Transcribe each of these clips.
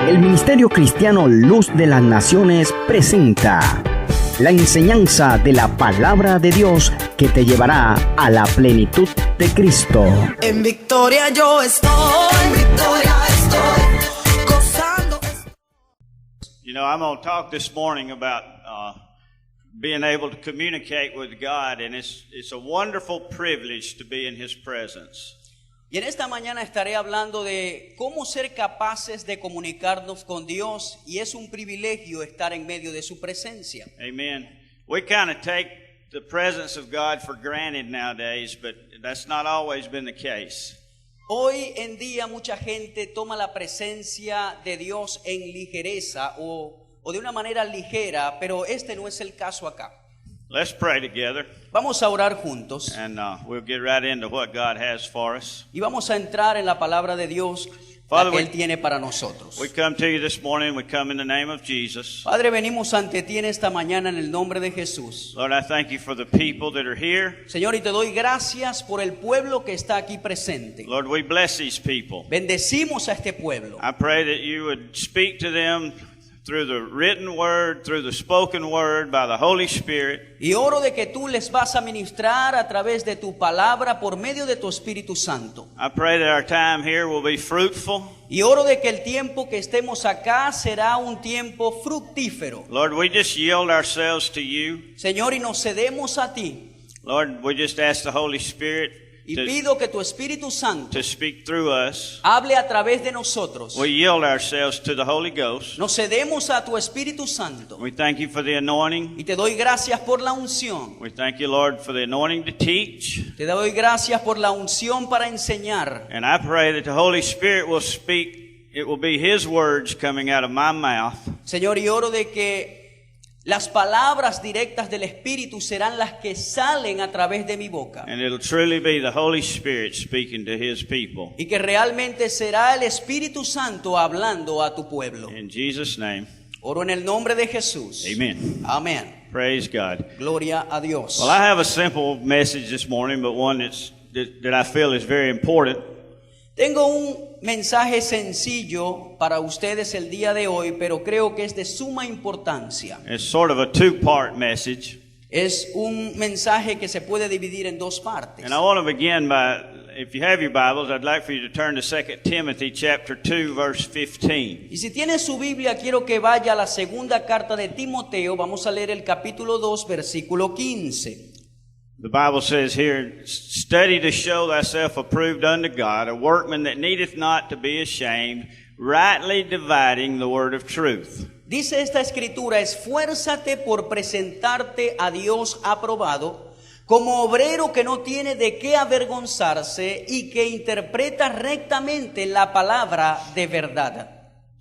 El Ministerio Cristiano Luz de las Naciones presenta la enseñanza de la Palabra de Dios que te llevará a la plenitud de Cristo. En victoria yo estoy, gozando. You know, I'm going to talk this morning about being able to communicate with God, and it's a wonderful privilege to be in His presence. Y en esta mañana estaré hablando de cómo ser capaces de comunicarnos con Dios, y es un privilegio estar en medio de su presencia. Amen. We kind of take the presence of God for granted nowadays, but that's not always been the case. Hoy en día mucha gente toma la presencia de Dios en ligereza o de una manera ligera, pero este no es el caso acá. Let's pray together, Vamos a orar juntos and we'll get right into what God has for us. y vamos a entrar en la palabra de Dios, Father, la que we- Él tiene para nosotros. We come to you this morning. We come in the name of Jesus. Padre, venimos ante ti en esta mañana en el nombre de Jesús. Lord, I thank you for the people that are here. Señor, y te doy gracias por el pueblo que está aquí presente. Lord, we bless these people. Bendecimos a este pueblo. I pray that you would speak to them through the written word, through the spoken word, by the Holy Spirit. Y oro de que tú les vas a ministrar a través de tu palabra por medio de tu Espíritu Santo. I pray that our time here will be fruitful. Y oro de que el tiempo que estemos acá será un tiempo fructífero. Lord, we just yield ourselves to you. Señor, y nos cedemos a ti. Lord, we just ask the Holy Spirit Y to pido que tu Espíritu Santo speak through us. hable a través de nosotros. We yield ourselves to the Holy Ghost. Nos cedemos a tu Espíritu Santo. We thank you for the anointing. Y te doy gracias por la unción. We thank you, Lord, for the anointing to teach. Te doy gracias por la unción para enseñar. And I pray that the Holy Spirit will speak. It will be His words coming out of my mouth. Señor, y oro de que las palabras directas del Espíritu serán las que salen a través de mi boca. And it'll truly be the Holy Spirit speaking to His people. Y que realmente será el Espíritu Santo hablando a tu pueblo. In Jesus' name, Oro en el nombre de Jesús. amen. Amén. Praise God. Gloria a Dios. Well, I have a simple message this morning, but one that I feel is very important. Tengo un mensaje sencillo para ustedes el día de hoy, pero creo que es de suma importancia. It's sort of a two-part message. Es un mensaje que se puede dividir en dos partes. And I want to begin by, if you have your Bibles, I'd like for you to turn to 2 Timothy chapter 2, verse 15. Y si tiene su Biblia, quiero que vaya a la segunda carta de Timoteo. Vamos a leer el capítulo 2, versículo 15. The Bible says here, study to show thyself approved unto God, a workman that needeth not to be ashamed, rightly dividing the word of truth. Dice esta escritura: esfuérzate por presentarte a Dios aprobado, como obrero que no tiene de qué avergonzarse y que interpreta rectamente la palabra de verdad.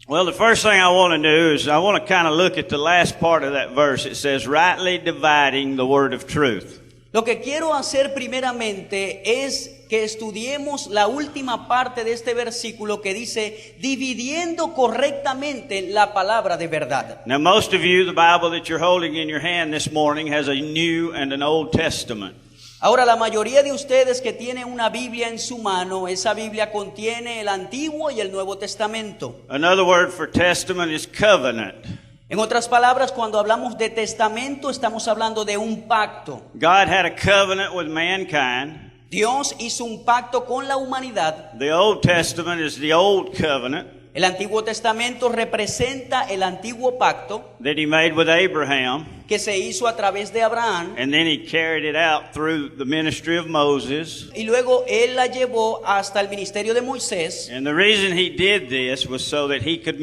Well, the first thing I want to do is I want to kind of look at the last part of that verse. It says, rightly dividing the word of truth. Lo que quiero hacer primeramente es que estudiemos la última parte de este versículo que dice, dividiendo correctamente la palabra de verdad. Now, most of you, the Bible that you're holding in your hand this morning has a New and an Old Testament. Ahora, la mayoría de ustedes que tienen una Biblia en su mano, esa Biblia contiene el Antiguo y el Nuevo Testamento. Another word for testament is covenant. En otras palabras, cuando hablamos de testamento, estamos hablando de un pacto. God had a covenant with mankind. Dios hizo un pacto con la humanidad. The Old Testament is the Old Covenant El Antiguo Testamento representa el antiguo pacto that He made with Abraham, que se hizo a través de Abraham. and then He carried it out through the ministry of Moses. Y luego Él la llevó hasta el ministerio de Moisés. And the reason He did this was so that He could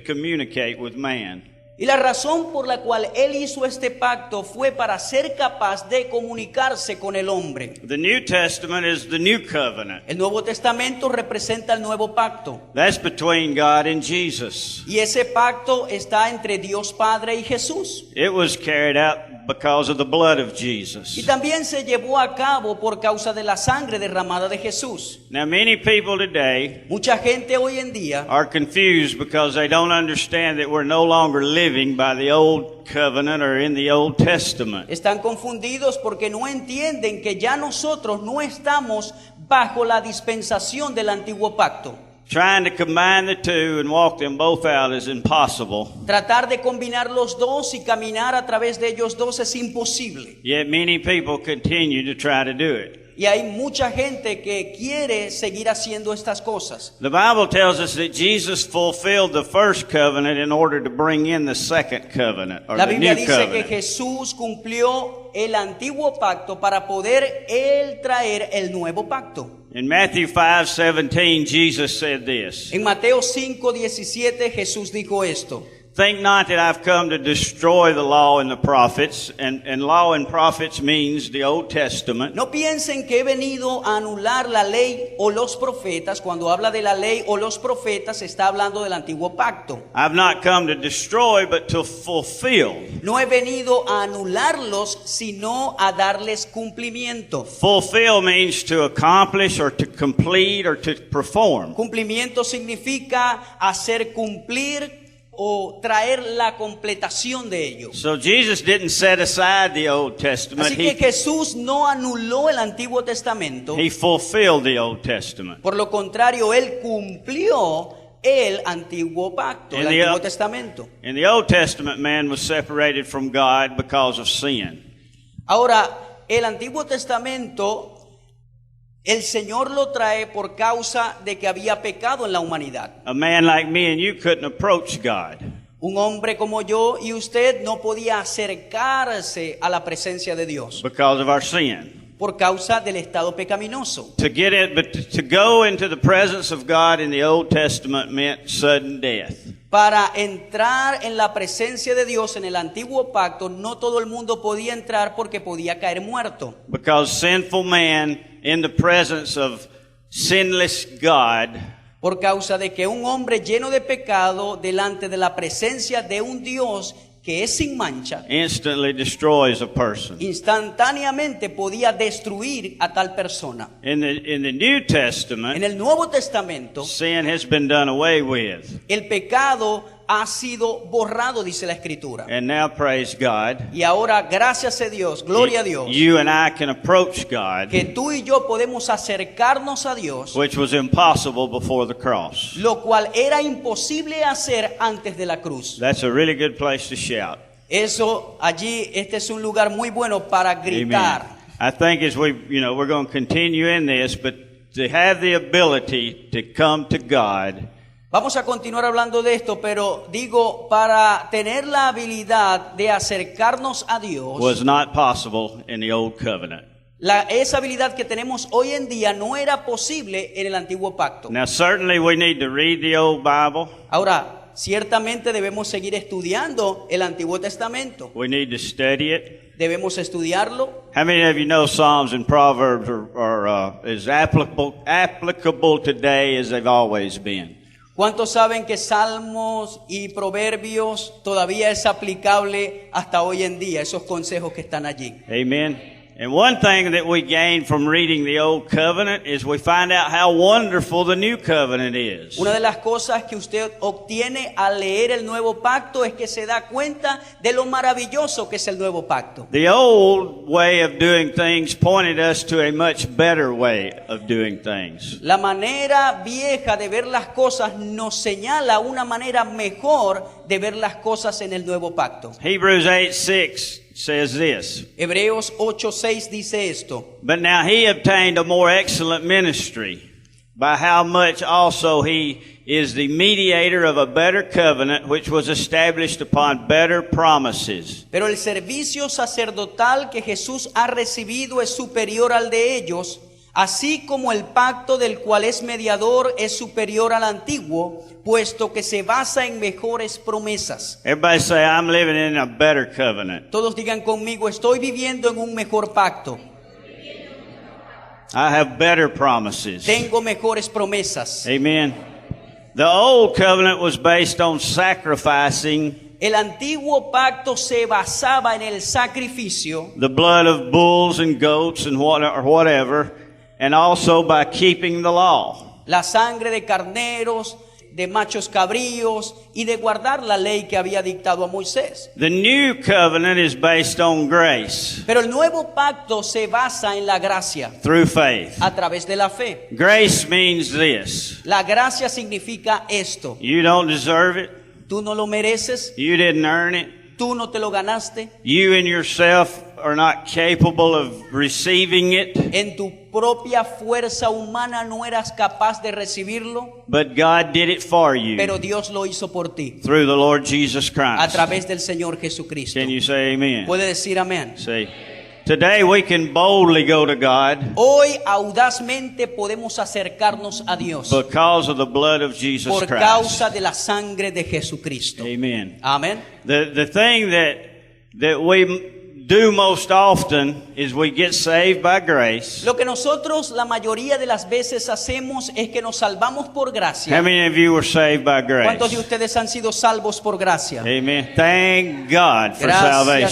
communicate with man. Y la razón por la cual Él hizo este pacto fue para ser capaz de comunicarse con el hombre. The New Testament is the New Covenant. El Nuevo Testamento representa el nuevo pacto. That's between God and Jesus. Y ese pacto está entre Dios Padre y Jesús. It was carried out because of the blood of Jesus. Y también se llevó a cabo por causa de la sangre derramada de Jesús. Now, many people today Mucha gente hoy en día are confused because they don't understand that we're no longer living by the old covenant or in the Old Testament. están confundidos porque no entienden que ya nosotros no estamos bajo la dispensación del antiguo pacto. Trying to combine the two and walk them both out is impossible. Tratar de combinar los dos y caminar a través de ellos dos es imposible. Yet many people continue to try to do it. Y hay mucha gente que quiere seguir haciendo estas cosas. The Bible tells us that Jesus fulfilled the first covenant in order to bring in the second covenant, or La the Biblia new dice que covenant. Jesús cumplió el antiguo pacto para poder él traer el nuevo pacto. In Matthew 5:17, Jesus said this, En Mateo 5:17 Jesús dijo esto: "Think not that I've come to destroy the law and the prophets," and law and prophets means the Old Testament. No piensen que he venido a anular la ley o los profetas. Cuando habla de la ley o los profetas, está hablando del antiguo pacto. I've not come to destroy, but to fulfill. No he venido a anularlos, sino a darles cumplimiento. Fulfill means to accomplish or to complete or to perform. Cumplimiento significa hacer cumplir o traer la completación de ellos. So Jesus didn't set aside the Old Testament. Así que Jesús no anuló el Antiguo Testamento. He fulfilled the Old Testament. Por lo contrario, él cumplió el Antiguo Pacto, el In the- Antiguo Testamento. In the Old Testament, man was separated from God because of sin. Ahora, el Antiguo Testamento, el Señor lo trae por causa de que había pecado en la humanidad. A man like me and you couldn't approach God. Un hombre como yo y usted no podía acercarse a la presencia de Dios Because of our sin. por causa del estado pecaminoso. To get it, but to go into the presence of God in the Old Testament meant sudden death. Para entrar en la presencia de Dios en el Antiguo Pacto, no todo el mundo podía entrar porque podía caer muerto. Because sinful man in the presence of sinless God Por causa de que un hombre lleno de pecado delante de la presencia de un Dios que es sin mancha, instantly destroys a person. instantáneamente podía destruir a tal persona. In the New En Testament, el Nuevo Testamento, sin has been done away with. el pecado ha sido borrado, dice la Escritura. And now, praise God, Y ahora, gracias a Dios, gloria a Dios, you and I can approach God, que tú y yo podemos acercarnos a Dios, which was impossible before the cross. lo cual era imposible hacer antes de la cruz. That's a really good place to shout. Eso allí, este es un lugar muy bueno para Amen. gritar. I think as we're going to continue in this, but to have the ability to come to God Vamos a continuar hablando de esto, pero digo, para tener la habilidad de acercarnos a Dios, was not possible in the Old Covenant. esa habilidad que tenemos hoy en día no era posible en el Antiguo Pacto. Now, certainly we need to read the Old Bible. Ahora, ciertamente debemos seguir estudiando el Antiguo Testamento. We need to study it. Debemos estudiarlo. How many of you know Psalms and Proverbs are as applicable today as they've always been? ¿Cuántos saben que Salmos y Proverbios todavía es aplicable hasta hoy en día, esos consejos que están allí? Amen. And one thing that we gain from reading the Old Covenant is we find out how wonderful the New Covenant is. Una de las cosas que usted obtiene al leer el Nuevo Pacto es que se da cuenta de lo maravilloso que es el Nuevo Pacto. The old way of doing things pointed us to a much better way of doing things. La manera vieja de ver las cosas nos señala una manera mejor de ver las cosas en el Nuevo Pacto. Hebrews 8:6 says this, Hebreos 8:6 dice esto: "But now he obtained a more excellent ministry, by how much also he is the mediator of a better covenant, which was established upon better promises." Pero el servicio sacerdotal que Jesús ha recibido es superior al de ellos, así como el pacto del cual es mediador es superior al antiguo, puesto que se basa en mejores promesas. Everybody say, "I'm living in a better covenant. Todos digan conmigo, estoy viviendo en un mejor pacto. I have better promises." Tengo mejores promesas. Amen. The old covenant was based on sacrificing El antiguo pacto se basaba en el sacrificio, the blood of bulls and goats and whatever, and also by keeping the law. la sangre de carneros, de machos cabríos y de guardar la ley que había dictado a Moisés. The new covenant is based on grace Pero el nuevo pacto se basa en la gracia, through faith. a través de la fe. Grace means this. La gracia significa esto. You don't deserve it. Tú no lo mereces, You didn't earn it. tú no te lo ganaste. You in yourself are not capable of receiving it, En tu propia fuerza humana no eras capaz de recibirlo, but God did it for you pero Dios lo hizo por ti, through the Lord Jesus a Christ. través del Señor Jesucristo. Can you say amen? Puede decir amén. See, today we can boldly go to God Hoy audazmente podemos acercarnos a Dios because of the blood of Jesus por Christ. causa de la sangre de Jesucristo. Amen. Amén. The thing that we do most often is we get saved by grace. Lo que nosotros la mayoría de las veces hacemos es que nos salvamos por How gracia. many of you were saved by ¿Cuántos de grace? ustedes han sido salvos por gracia? Amen. Thank God for Gracias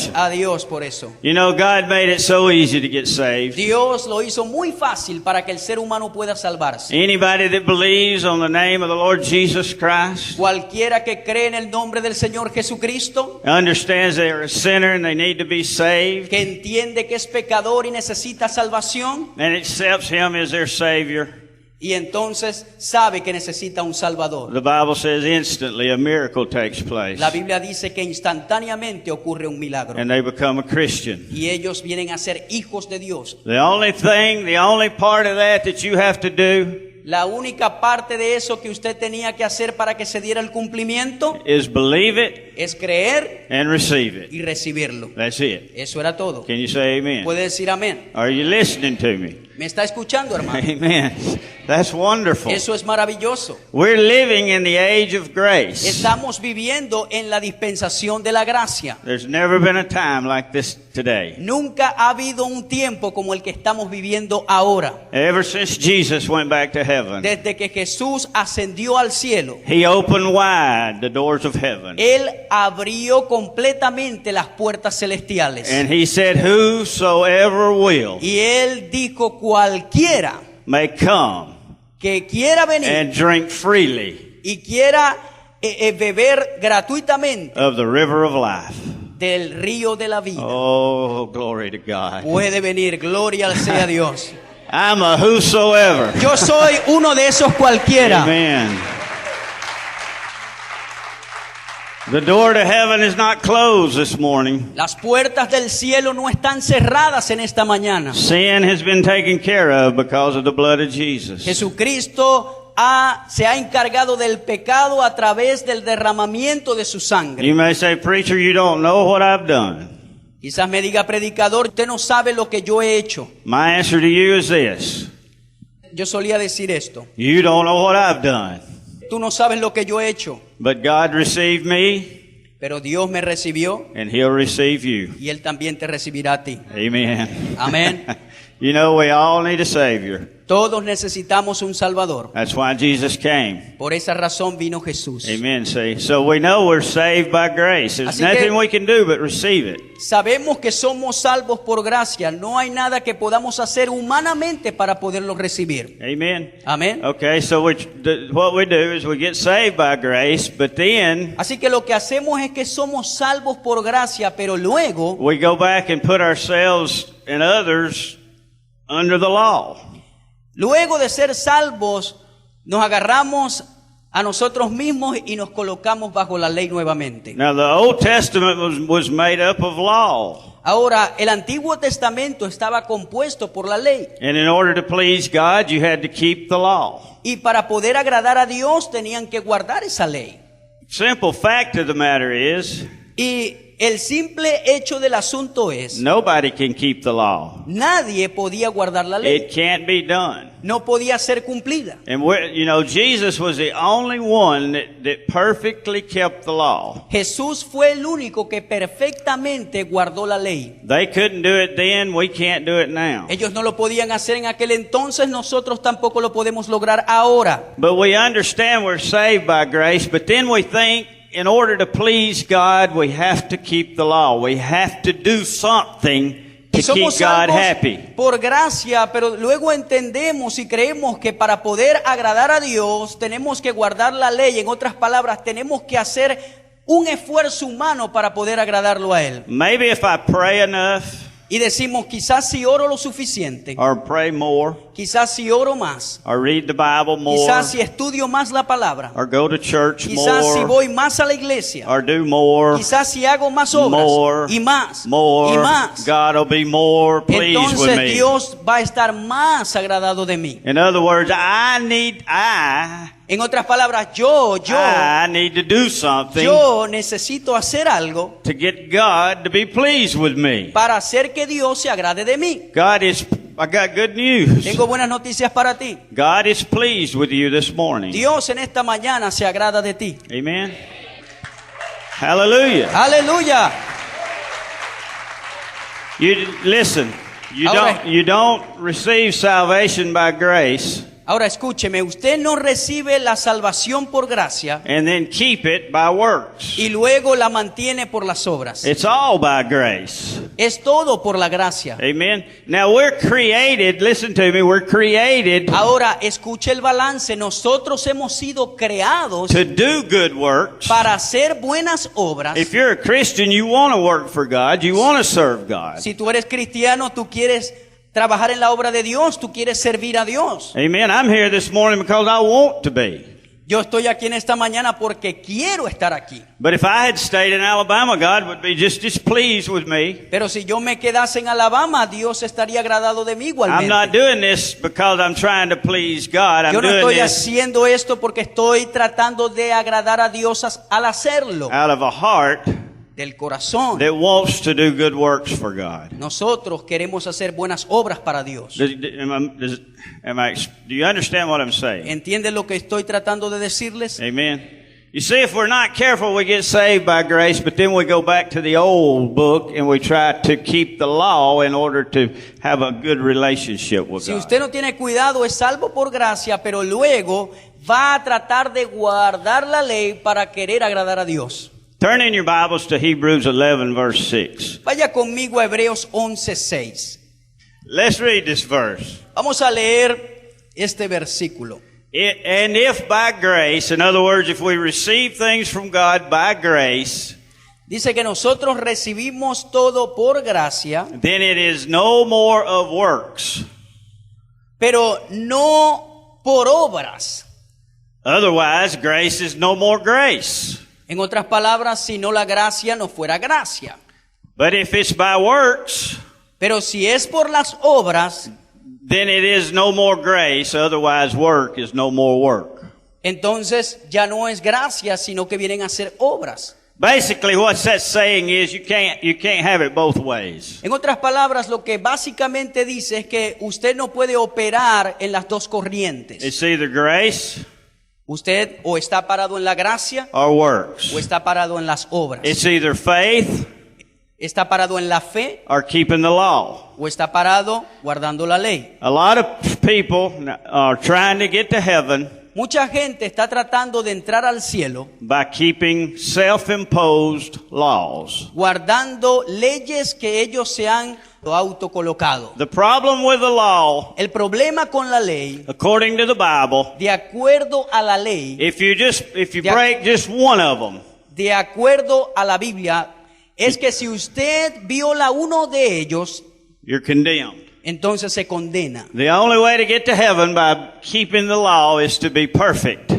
salvation. a Dios por eso. You know, God made it so easy to get saved. Dios lo hizo muy fácil para que el ser humano pueda salvarse. Anybody that believes on the name of the Lord Jesus Christ Cualquiera que cree en el nombre del Señor Jesucristo, understands they're a sinner and they need to be saved que entiende que es pecador y necesita salvación, and accepts Him as their Savior. y entonces sabe que necesita un Salvador. The Bible says instantly a miracle takes place La Biblia dice que instantáneamente ocurre un milagro and they become a Christian. y ellos vienen a ser hijos de Dios. The only part of that you have to do La única parte de eso que usted tenía que hacer para que se diera el cumplimiento is believe it es creer and receive it. y recibirlo. That's it. Eso era todo. Can you say amen? Puede decir amén. Are you listening to me? ¿Me está escuchando, hermano? Amen. That's wonderful. Eso es maravilloso. We're living in the age of grace. Estamos viviendo en la dispensación de la gracia. There's never been a time like this today. Nunca ha habido un tiempo como el que estamos viviendo ahora. Ever since Jesus went back to heaven, Desde que Jesús ascendió al cielo, He opened wide the doors of heaven. Él abrió completamente las puertas celestiales. And He said, whosoever will Y Él dijo, cualquiera may come que quiera venir and drink freely y quiera beber gratuitamente of the river of life. del río de la vida, Oh, glory to God. puede venir. Gloria sea a Dios. I'm a whosoever. Yo soy uno de esos cualquiera. Amen. The door to heaven is not closed this morning. Las puertas del cielo no están cerradas en esta mañana. Sin has been taken care of because of the blood of Jesus. Jesucristo se ha encargado del pecado a través del derramamiento de su sangre. You may say, preacher, you don't know what I've done. Quizás me diga, predicador, usted no sabe lo que yo he hecho. My answer to you is this. Yo solía decir esto. You don't know what I've done. Tú no sabes lo que yo he hecho. But God received me, Pero Dios me recibió and He'll receive you. y Él también te recibirá a ti. Amen. Amén. You know, we all need a Savior. Todos necesitamos un Salvador. That's why Jesus came. Por esa razón vino Jesús. Amen. See, so we know we're saved by grace. There's Así que- nothing we can do but receive it. Sabemos que somos salvos por gracia. No hay nada que podamos hacer humanamente para poderlo recibir. Amen. Amén. Okay, so what we do is we get saved by grace, but then Así que lo que hacemos es que somos salvos por gracia, pero luego we go back and put ourselves and others under the law. Luego de ser salvos, nos agarramos a nosotros mismos y nos colocamos bajo la ley nuevamente. Now, the Old Testament was made up of law. Ahora, el Antiguo Testamento estaba compuesto por la ley. And in order to please God, you had to keep the law. Y para poder agradar a Dios tenían que guardar esa ley. Simple fact of the matter is, Y el simple hecho del asunto es, nobody can keep the law. nadie podía guardar la ley. It can't be done. No podía ser cumplida. And Jesus was the only one that perfectly kept the law. Jesús fue el único que perfectamente guardó la ley. They couldn't do it then, we can't do it now. Ellos no lo podían hacer en aquel entonces, nosotros tampoco lo podemos lograr ahora. But we understand we're saved by grace, but then we think in order to please God, we have to keep the law. We have to do something to to somos keep God salvos happy. por gracia, pero luego entendemos y creemos que para poder agradar a Dios tenemos que guardar la ley. En otras palabras, tenemos que hacer un esfuerzo humano para poder agradarlo a Él. Maybe if I pray enough Y decimos, quizás si oro lo suficiente, or pray more quizás si oro más, or read the Bible more quizás si estudio más la palabra, or go to church quizás si more voy más a la iglesia, or do more, quizás si hago más obras more, y más more, y más, God will be more pleased with entonces me. Dios va a estar más agradado de mí. In other words, I En otras palabras, yo need to do something necesito hacer algo to get God to be pleased with me. para hacer que Dios se agrade de mí. I got good news. Tengo buenas noticias para ti. God is pleased with you this morning. Dios en esta mañana se agrada de ti. Amen. Hallelujah. Aleluya. Listen, Ahora- you don't receive salvation by grace Ahora escúcheme, usted no recibe la salvación por gracia and then keep it by works. y luego la mantiene por las obras. It's all by grace. Es todo por la gracia. Amen. Now we're created, listen to me, we're created Ahora escuche el balance. Nosotros hemos sido creados to do good works. para hacer buenas obras. If you're a Christian, you want to work for God, you want to serve God. Si tú eres cristiano, tú quieres trabajar en la obra de Dios, tú quieres servir a Dios. Amen. I'm here this morning because I want to be. Yo estoy aquí en esta mañana porque quiero estar aquí. But if I had stayed in Alabama, God would be just displeased with me. Pero si yo me quedase en Alabama, Dios estaría agradado de mí I'm not igualmente. doing this because I'm trying to please God. I'm Yo no doing estoy this haciendo esto porque estoy tratando de agradar a Dios al hacerlo. out of a heart Del corazón. that wants to do good works for God. Nosotros queremos hacer buenas obras para Dios. Do you understand what I'm saying? ¿Entienden lo que estoy tratando de decirles? Amen. You see, if we're not careful, we get saved by grace, but then we go back to the old book and we try to keep the law in order to have a good relationship with Si God. usted no tiene cuidado, es salvo por gracia, pero luego va a tratar de guardar la ley para querer agradar a Dios. Turn in your Bibles to Hebrews 11, verse 6. Vaya conmigo a Hebreos 11:6. Let's read this verse. Vamos a leer este versículo. And if by grace, in other words, if we receive things from God by grace, Dice que nosotros recibimos todo por gracia, then it is no more of works. pero no por obras. Otherwise, grace is no more grace. En otras palabras, si no la gracia no fuera gracia. But if it's by works, Pero si es por las obras, then it is no more grace. Otherwise, work is no more work. entonces ya no es gracia, sino que vienen a ser obras. Basically, what that's saying is you can't have it both ways. En otras palabras, lo que básicamente dice es que usted no puede operar en las dos corrientes. It's either grace Usted o está parado en la gracia or works. o está parado en las obras. It's either faith Está parado en la fe or keeping the law. o está parado guardando la ley. A lot of people are trying to get to heaven Mucha gente está tratando de entrar al cielo by keeping self-imposed laws. guardando leyes que ellos se han autocolocado. The problem with the law, El problema con la ley, according to the Bible, de acuerdo a la ley, if you break just one of them, de acuerdo a la Biblia, es que si usted viola uno de ellos, you're condemned. entonces se condena. The only way to get to heaven by keeping the law is to be perfect.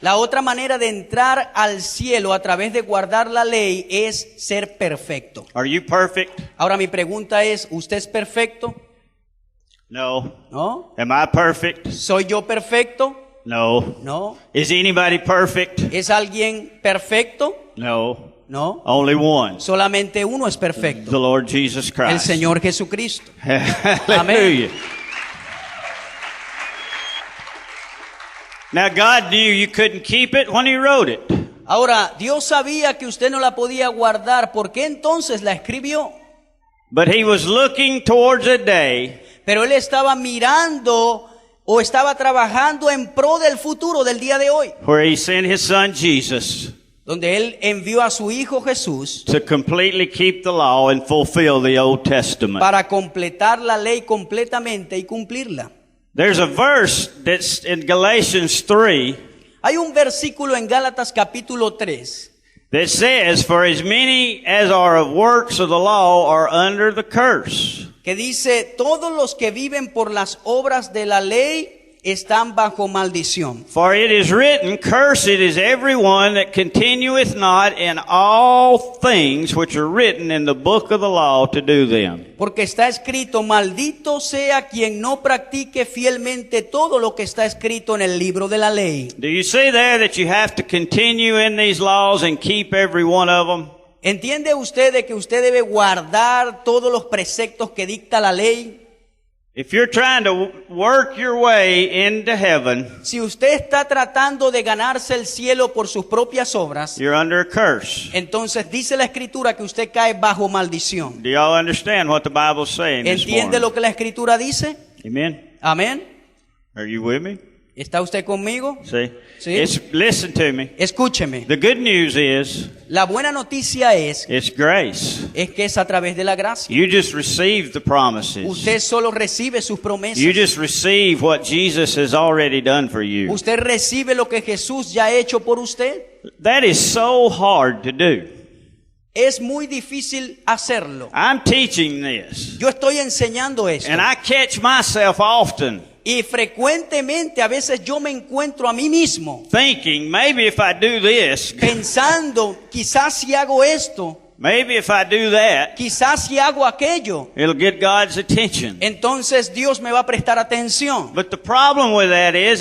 La otra manera de entrar al cielo a través de guardar la ley es ser perfecto. Are you perfect? Ahora mi pregunta es, ¿usted es perfecto? No. ¿No? Am I perfect? ¿Soy yo perfecto? No. No. Is anybody perfect? ¿Es alguien perfecto? No. No. Only one. Solamente uno es The perfecto. Lord Jesus Christ. El Señor Jesucristo. Hallelujah. Now God knew you couldn't keep it when He wrote it. Ahora, Dios sabía que usted no la podía guardar. ¿Por qué entonces la escribió? But He was looking towards a day Pero Él estaba mirando o estaba trabajando en pro del futuro del día de hoy. where He sent His Son Jesus donde Él envió a su Hijo Jesús to completely keep the law and fulfill the Old Testament. para completar la ley completamente y cumplirla. There's a verse that's in Galatians 3 Hay un versículo en Gálatas capítulo 3 that says, "For as many as are of works of the law are under the curse." que dice, todos los que viven por las obras de la ley están bajo maldición. For it is written, "Cursed is everyone that continueth not in all things which are written in the book of the law to do them." Porque está escrito, maldito sea quien no practique fielmente todo lo que está escrito en el libro de la ley. Do you see there that you have to continue in these laws and keep every one of them? ¿Entiende usted de que usted debe guardar todos los preceptos que dicta la ley? If you're trying to work your way into heaven, Si usted está tratando de ganarse el cielo por sus propias obras, you're under a curse. entonces dice la Escritura que usted cae bajo maldición. Do y'all understand what the Bible's saying this ¿Entiende morning? lo que la Escritura dice? Amen? Amén. Are you with me? ¿Está usted conmigo? See? Sí. Listen to me. Escúcheme. The good news is, La buena noticia es it's grace. que es a través de la gracia. You just receive the promises. Usted solo recibe sus promesas. You just receive what Jesus has already done for you. Usted recibe lo que Jesús ya ha hecho por usted. That is so hard to do. Es muy difícil hacerlo. I'm teaching this, Yo estoy enseñando esto. and I catch myself often Y frecuentemente a veces yo me encuentro a mí mismo thinking, maybe if I do this, pensando, quizás si hago esto, maybe if I do that, quizás si hago aquello, it'll get God's attention. entonces Dios me va a prestar atención. But the problem with that is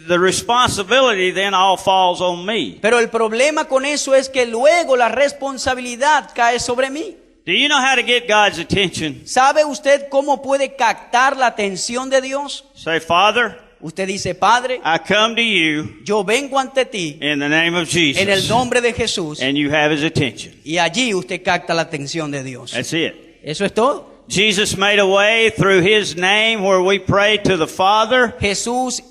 the responsibility then all falls on me. Pero el problema con eso es que luego la responsabilidad cae sobre mí. Do you know how to get God's attention? ¿Sabe usted cómo puede captar la atención de Dios? Say, Father, Usted dice, Padre, I come to you yo vengo ante ti in the name of en el Jesus, nombre de Jesús, and you have His attention. y allí usted capta la atención de Dios. That's it. Eso es todo. Jesus made a way through His name where we pray to the Father. Jesús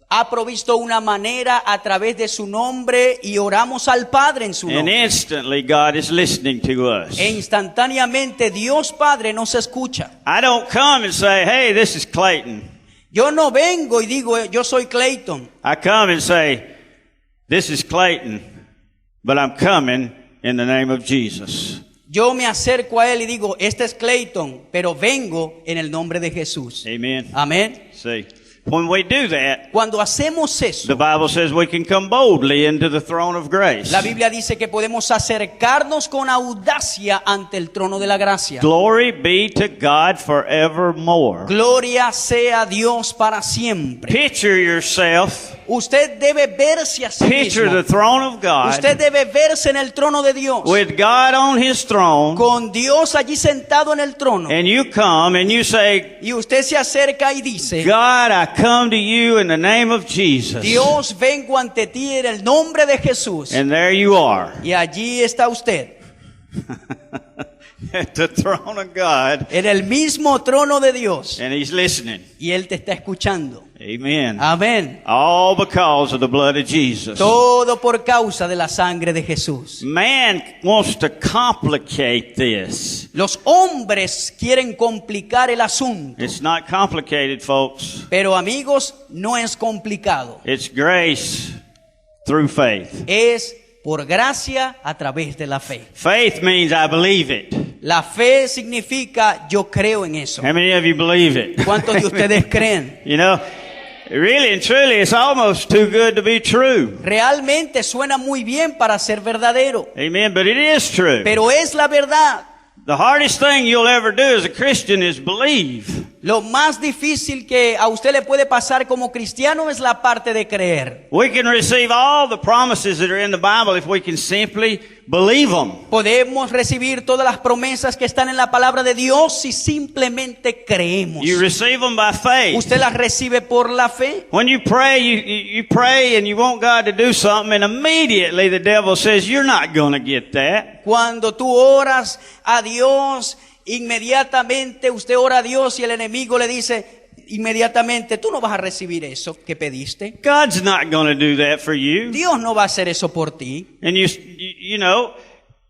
ha provisto una manera a través de su nombre y oramos al Padre en su And nombre. instantly God is listening to us. E instantáneamente Dios Padre nos escucha. I don't come and say, hey, this is Clayton. Yo no vengo y digo, yo soy Clayton. I come and say, this is Clayton, but I'm coming in the name of Jesus. Yo me acerco a él y digo, este es Clayton, pero vengo en el nombre de Jesús. Amen. Amén. See, when we do that, Cuando hacemos eso, the Bible says we can come boldly into the throne of grace. la Biblia dice que podemos acercarnos con audacia ante el trono de la gracia. Glory be to God forevermore. Gloria sea a Dios para siempre. Picture yourself, Usted debe verse a sí picture mismo. the throne of God Usted debe verse en el trono de Dios, with God on His throne, con Dios allí sentado en el trono. and you come and you say, Y usted se acerca y dice, God, I come to you in the name of Jesus. Dios, vengo ante ti en el nombre de Jesús. And there you are Y allí está usted, at the throne of God, en el mismo trono de Dios. and He's listening. Y Él te está escuchando. Amen. Amén. All because of the blood of Jesus. Todo por causa de la sangre de Jesús. Man wants to complicate this. Los hombres quieren complicar el asunto. It's not complicated, folks. Pero amigos, no es complicado. It's grace through faith. Es por gracia a través de la fe. Faith means I believe it. La fe significa yo creo en eso. How many of you believe it? ¿Cuántos de ustedes creen? You know, really and truly, it's almost too good to be true. Realmente suena muy bien para ser verdadero, Amen. But it is true. pero es la verdad. The hardest thing you'll ever do as a Christian is believe. Lo más difícil que a usted le puede pasar como cristiano es la parte de creer. We can receive all the promises that are in the Bible if we can simply believe them. Podemos recibir todas las promesas que están en la palabra de Dios si simplemente creemos. You receive them by faith. Usted las recibe por la fe. When you pray, you pray and you want God to do something, and immediately the devil says, you're not going to get that. Cuando tú oras a Dios, inmediatamente usted ora a Dios y el enemigo le dice, inmediatamente tú no vas a recibir eso que pediste. God's not going to do that for you. Dios no va a hacer eso por ti. And you know,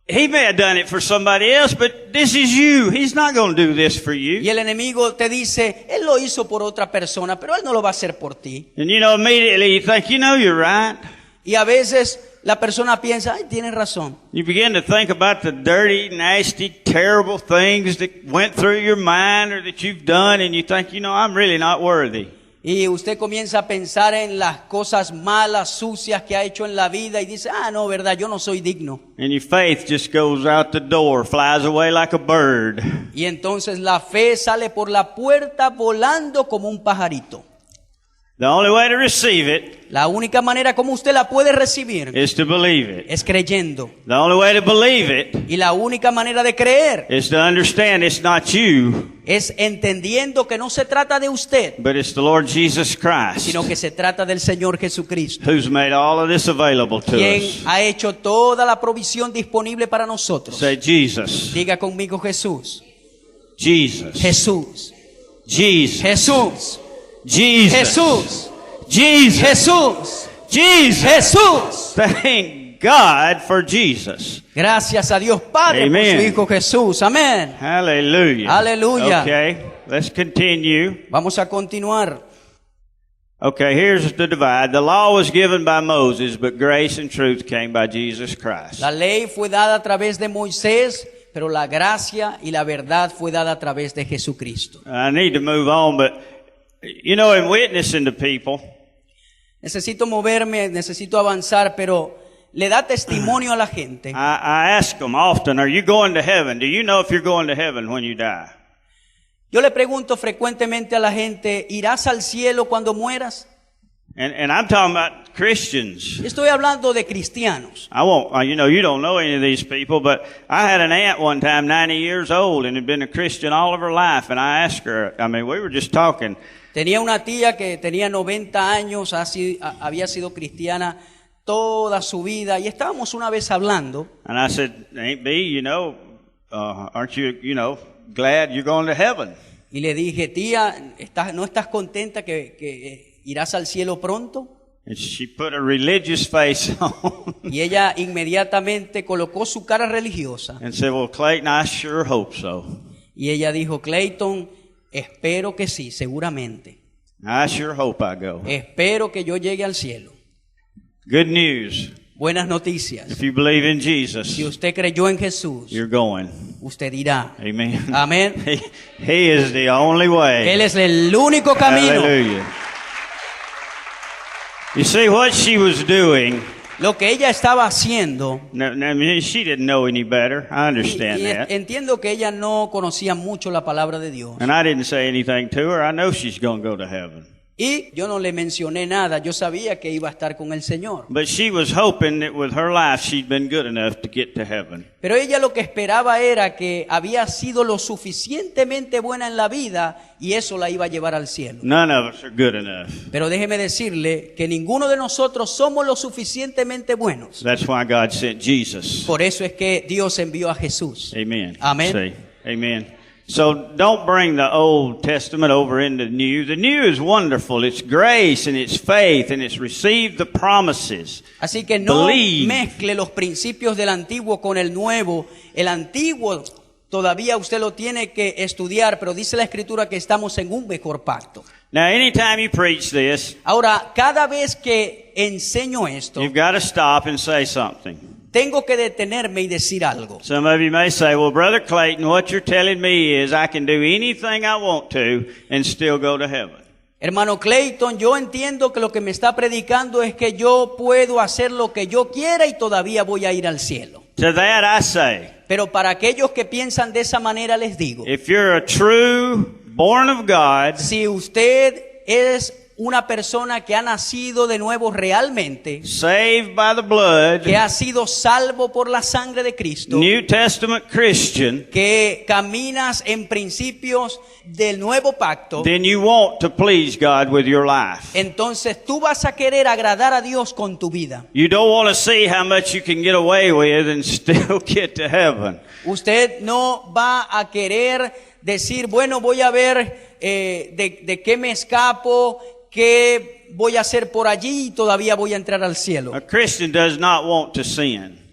He may have done it for somebody else, but this is you. He's not going to do this for Y you. el enemigo te dice, él lo hizo por otra persona, pero él no lo va a hacer por ti. And you know, immediately you think, you know, you're right. Y a veces la persona piensa, ay, tienes razón. You begin to think about the dirty, nasty, terrible things that went through your mind or that you've done, and you think, you know, I'm really not worthy. Y usted comienza a pensar en las cosas malas, sucias que ha hecho en la vida y dice, no, verdad, yo no soy digno. And your faith just goes out the door, flies away like a bird. Y entonces la fe sale por la puerta volando como un pajarito. The only way to receive it La única manera como usted la puede recibir is to believe it. es creyendo. The only way to believe it Y la única manera de creer is to understand it's not you, es entendiendo que no se trata de usted, but it's the Lord Jesus Christ sino que se trata del Señor Jesucristo, who's made all of this available to quien us. ha hecho toda la provisión disponible para nosotros. Say Jesus, Diga conmigo Jesús, Jesus, Jesús, Jesus, Jesús, Jesus, Jesús, Jesus, Jesús, Jesus. Jesús. Thank God for Jesus. Gracias a Dios Padre por Amen. su Hijo Jesús. Amén. Hallelujah. Hallelujah. Okay, let's continue. Vamos a continuar. Okay, here's the divide. The law was given by Moses, but grace and truth came by Jesus Christ. La ley fue dada a través de Moisés, pero la gracia y la verdad fue dada a través de Jesucristo. I need to move on, but you know, in witnessing to people, Necesito moverme, necesito avanzar, pero le da testimonio a la gente. I ask them often, are you going to heaven? Do you know if you're going to heaven when you die? Yo le pregunto frecuentemente a la gente, ¿irás al cielo cuando mueras? And I'm talking about Christians. Estoy hablando de cristianos. I won't, you know, you don't know any of these people, but I had an aunt one time, 90 years old, and had been a Christian all of her life, and I asked her, we were just talking. Tenía una tía que tenía 90 años, había sido cristiana toda su vida, y estábamos una vez hablando. And I said, Aunt B, you know, aren't you know, glad you're going to heaven? Y le dije, tía, ¿no estás contenta que irás al cielo pronto? And she put a religious face on Y ella inmediatamente colocó su cara religiosa. and said, well, Clayton, I sure hope so. Y ella dijo, Clayton, espero que sí, seguramente. I sure hope I go. Espero que yo llegue al cielo. Good news. Buenas noticias. If you believe in Jesus, Si usted creyó en Jesús, you're going. usted irá. Amen. Amén. He is the only way. Él es el único camino. Hallelujah. You see what she was doing. Lo que ella estaba haciendo, She didn't know any better. I understand y that. entiendo que ella no conocía mucho la palabra de Dios. And I didn't say anything to her. I know she's going to go to heaven. Y yo no le mencioné nada, yo sabía que iba a estar con el Señor. But she was hoping that with her life she'd been good enough to get to heaven. Pero ella lo que esperaba era que había sido lo suficientemente buena en la vida y eso la iba a llevar al cielo. None of us are good enough. Pero déjeme decirle que ninguno de nosotros somos lo suficientemente buenos. That's why God sent Jesus. Por eso es que Dios envió a Jesús. Amen. Amen. Say, amen. So don't bring the Old Testament over into the New. The New is wonderful. It's grace and it's faith and it's received the promises. Así que no Believe. mezcle los principios del antiguo con el nuevo. El antiguo todavía usted lo tiene que estudiar, pero dice la Escritura que estamos en un mejor pacto. Now, anytime you preach this, Ahora, cada vez que enseño esto, you've got to stop and say something. tengo que detenerme y decir algo. Some of you may say, well, Brother Clayton, what you're telling me is I can do anything I want to and still go to heaven. Hermano Clayton, yo entiendo que lo que me está predicando es que yo puedo hacer lo que yo quiera y todavía voy a ir al cielo. To that I say, Pero para aquellos que piensan de esa manera les digo, if you're a true born of God, si usted es una persona que ha nacido de nuevo realmente, saved by the blood, que ha sido salvo por la sangre de Cristo, New Testament Christian, que caminas en principios del nuevo pacto, then you want to please God with your life. entonces tú vas a querer agradar a Dios con tu vida. You don't want to see how much you can get away with and still get to heaven. Usted no va a querer decir, bueno, voy a ver de qué me escapo, qué voy a hacer por allí y todavía voy a entrar al cielo. A Christian does not want to sin.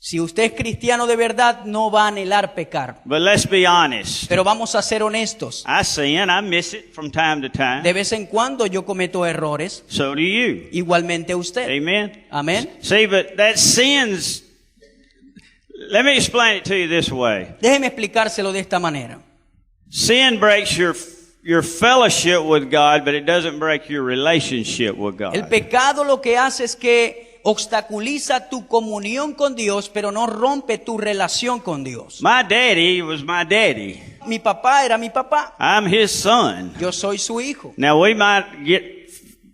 Si usted es cristiano de verdad, no va a anhelar pecar. But let's be honest. Pero vamos a ser honestos. I sin, I miss it from time to time. De vez en cuando yo cometo errores. So do you. Igualmente usted. Amen. Amén. See, but that sins. Let me explain it to you this way. Déjeme explicárselo de esta manera. Sin breaks your fellowship with God, but it doesn't break your relationship with God. El pecado lo que hace es que obstaculiza tu comunión con Dios, pero no rompe tu relación con Dios. My daddy was my daddy. Mi papá era mi papá. I'm his son. Yo soy su hijo. Now we might get,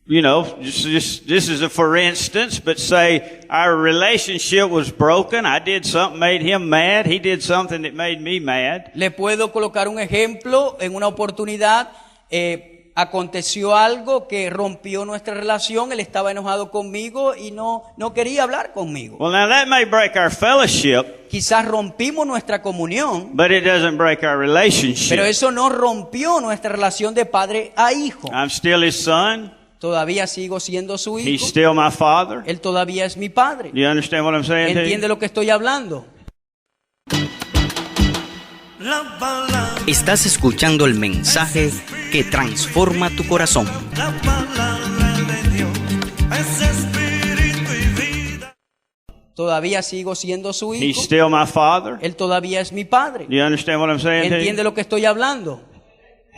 this is a for instance, but say our relationship was broken. I did something made him mad. He did something that made me mad. Le puedo colocar un ejemplo. En una oportunidad aconteció algo que rompió nuestra relación. Él estaba enojado conmigo y no quería hablar conmigo. Well, now that may break our fellowship, Quizás rompimos nuestra comunión, but it doesn't break our relationship. pero eso no rompió nuestra relación de padre a hijo. I'm still his son. Todavía sigo siendo su He's hijo. still my father. Él todavía es mi padre. Do you understand what I'm saying to ¿Entiende you? lo que estoy hablando? La palabra, Estás escuchando el mensaje que transforma tu corazón. la palabra de Dios es espíritu y vida. Todavía sigo siendo su He's hijo. still my father. Él todavía es mi padre. Do you understand what I'm saying to ¿Entiende you? lo que estoy hablando?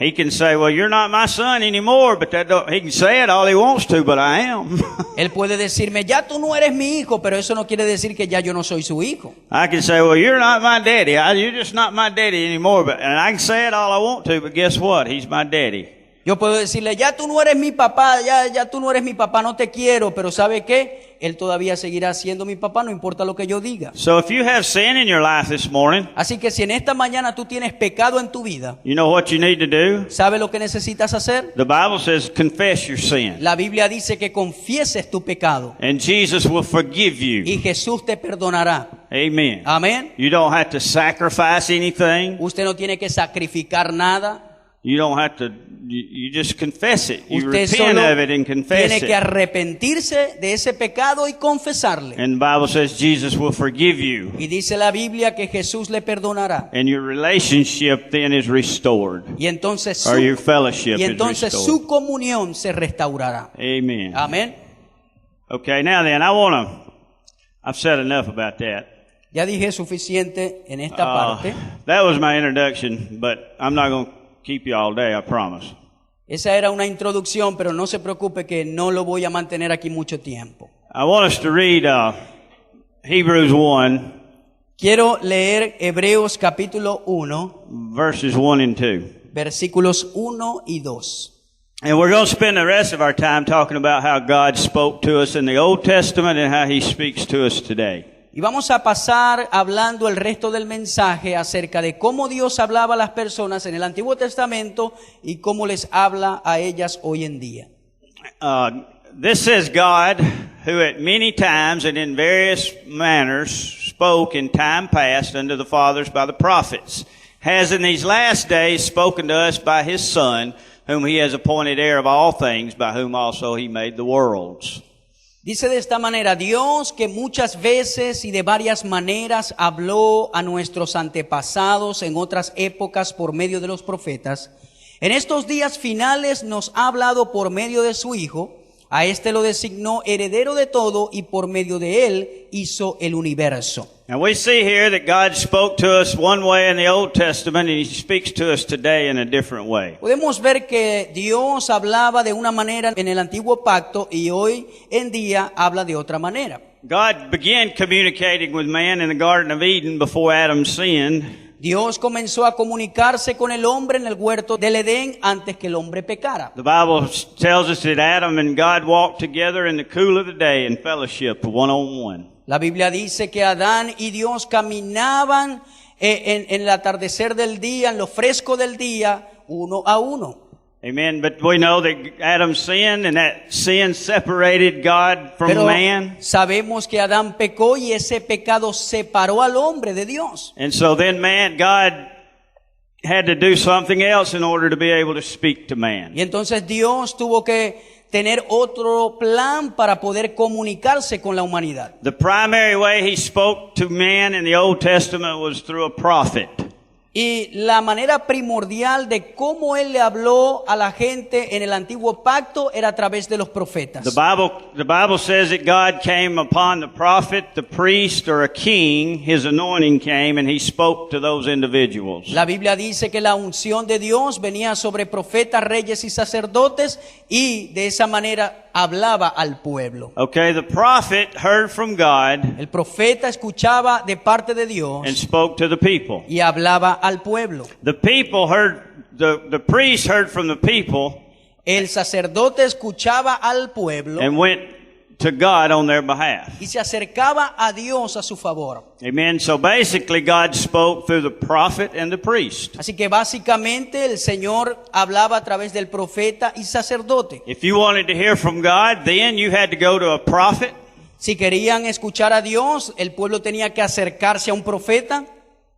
He can say, well, you're not my son anymore, but he can say it all he wants to, but I am. Él puede decirme, ya tú no eres mi hijo, pero eso no quiere decir que ya yo no soy su hijo. I can say, well, you're not my daddy. You're just not my daddy anymore, and I can say it all I want to, but guess what? He's my daddy. Yo puedo decirle, ya tú no eres mi papá, ya tú no eres mi papá, no te quiero, pero ¿sabe qué? Él todavía seguirá siendo mi papá, no importa lo que yo diga. So if you have sin in your life this morning, Así que si en esta mañana tú tienes pecado en tu vida, you know what you need to do? ¿sabe lo que necesitas hacer? The Bible says confess your sin, La Biblia dice que confieses tu pecado and Jesus will forgive you. y Jesús te perdonará. Amen. Amén. You don't have to sacrifice anything. Usted no tiene que sacrificar nada. You don't have to, you just confess it. You Usted repent solo of it and confess tiene que it. arrepentirse de ese pecado y confesarle. And the Bible says Jesus will forgive you. Y dice la Biblia que Jesús le perdonará. And your relationship then is restored. Y entonces Or your fellowship y is entonces restored. su comunión se restaurará. Amen. Amén. Okay, now then, I've said enough about that. Ya dije suficiente en esta parte. That was my introduction, but I'm not going to keep you all day, I promise. Esa era una introducción, pero no se preocupe que no lo voy a mantener aquí mucho tiempo. I want us to read Hebrews 1, Quiero leer Hebreos capítulo 1, verses 1 and 2. versículos 1 y 2. And we're going to spend the rest of our time talking about how God spoke to us in the Old Testament and how He speaks to us today. Y vamos a pasar hablando el resto del mensaje acerca de cómo Dios hablaba a las personas en el Antiguo Testamento y cómo les habla a ellas hoy en día. This says God, who at many times and in various manners spoke in time past unto the fathers by the prophets, has in these last days spoken to us by His Son, whom He has appointed heir of all things, by whom also He made the worlds. Dice de esta manera, Dios que muchas veces y de varias maneras habló a nuestros antepasados en otras épocas por medio de los profetas, en estos días finales nos ha hablado por medio de su Hijo. A este lo designó heredero de todo y por medio de él hizo el universo. And we see here that God spoke to us one way in the Old Testament and He speaks to us today in a different way. Podemos ver que Dios hablaba de una manera en el antiguo pacto y hoy en día habla de otra manera. God began communicating with man in the Garden of Eden before Adam sinned. Dios comenzó a comunicarse con el hombre en el huerto del Edén antes que el hombre pecara. The Bible tells us that Adam and God walked together in the cool of the day in fellowship, one-on-one. La Biblia dice que Adán y Dios caminaban en el atardecer del día, en lo fresco del día, uno a uno. Amen. But we know that Adam sinned and that sin separated God from Pero man. sabemos que Adán pecó y ese pecado separó al hombre de Dios. And so then God had to do something else in order to be able to speak to man. Y entonces Dios tuvo que tener otro plan para poder comunicarse con la humanidad. The primary way he spoke to man in the Old Testament was through a prophet. Y la manera primordial de cómo él le habló a la gente en el antiguo pacto era a través de los profetas. The Bible says that God came upon the prophet, the priest, or a king. His anointing came and he spoke to those individuals. La Biblia dice que la unción de Dios venía sobre profetas, reyes y sacerdotes y de esa manera hablaba al pueblo. Okay, the prophet heard from God El profeta escuchaba de parte de Dios and spoke to the people. y hablaba al pueblo. The people heard, the priest heard from the people El sacerdote escuchaba al pueblo and went to God on their behalf. y se acercaba a Dios a su favor. Amen. So basically God spoke through the prophet and the priest. Así que básicamente el Señor hablaba a través del profeta y sacerdote. If you wanted to hear from God, then you had to go to a prophet. Si querían escuchar a Dios, el pueblo tenía que acercarse a un profeta.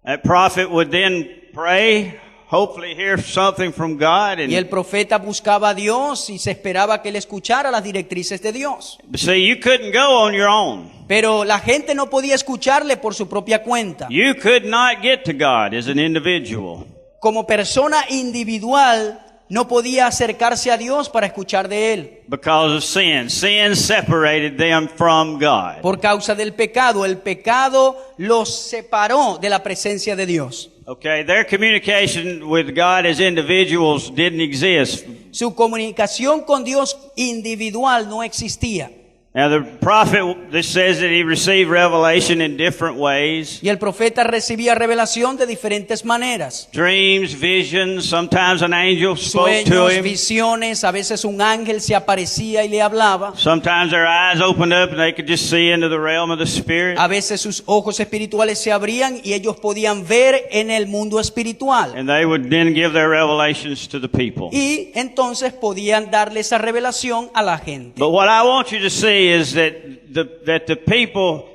That prophet would then pray, hopefully hear something from God. Y el profeta buscaba a Dios y se esperaba que él escuchara las directrices de Dios. See, you couldn't go on your own. Pero la gente no podía escucharle por su propia cuenta. You could not get to God as an individual. Como persona individual no podía acercarse a Dios para escuchar de él. Because of sin. Sin separated them from God. Por causa del pecado. El pecado los separó de la presencia de Dios. Okay, their communication with God as individuals didn't exist. Su comunicación con Dios individual no existía. Now the prophet, this says that he received revelation in different ways. Y el profeta recibía revelación de diferentes maneras. Dreams, visions, sometimes an angel spoke to Sueños, him. visiones, a veces un ángel se aparecía y le hablaba. Sometimes their eyes opened up and they could just see into the realm of the spirit. A veces sus ojos espirituales se abrían y ellos podían ver en el mundo espiritual. And they would then give their revelations to the people. Y entonces podían darle esa revelación a la gente. But what I want you to see is that the people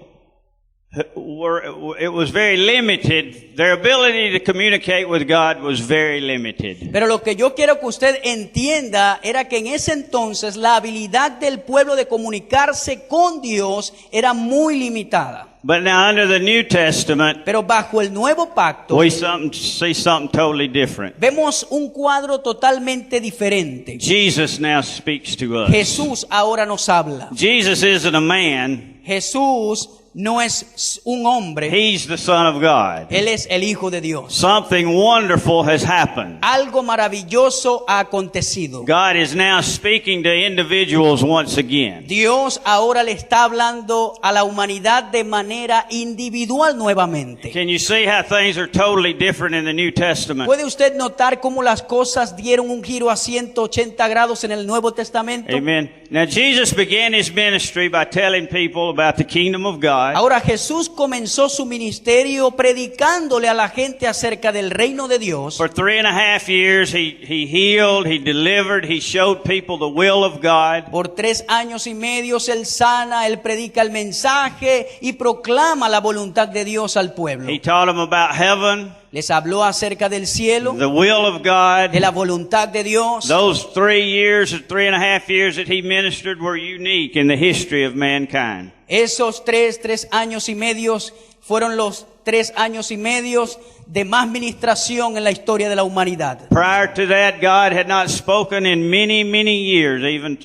it was very limited. Their ability to communicate with God was very limited. Pero lo que yo quiero que usted entienda era que en ese entonces la habilidad del pueblo de comunicarse con Dios era muy limitada. But now under the New Testament, Pero bajo el nuevo pacto we see something totally different. vemos un cuadro totalmente diferente. Jesus now speaks to us. Jesús ahora nos habla. Jesus isn't a man. Jesús no es un hombre, He's the Son of God. Él es el Hijo de Dios. Something wonderful has happened. Algo maravilloso ha acontecido. God is now speaking to individuals once again. Dios ahora le está hablando a la humanidad de manera individual nuevamente. Can you see how things are totally different in the New Testament? ¿Puede usted notar cómo las cosas dieron un giro a 180 grados en el Nuevo Testamento? Amen. Now Jesus began his ministry by telling people about the kingdom of God. Ahora Jesús comenzó su ministerio predicándole a la gente acerca del reino de Dios. For 3.5 years he healed, he delivered, he showed people the will of God. Por 3 años y medio él sana, él predica el mensaje y proclama la voluntad de Dios al pueblo. He taught them about heaven, Les habló acerca del cielo, the will of God. de la voluntad de Dios. Those 3 years or 3.5 years that he ministered were unique in the history of mankind. Esos 3 años y medios fueron los 3 años y medios de más ministración en la historia de la humanidad. Prior to that, God had not spoken in many, many years, even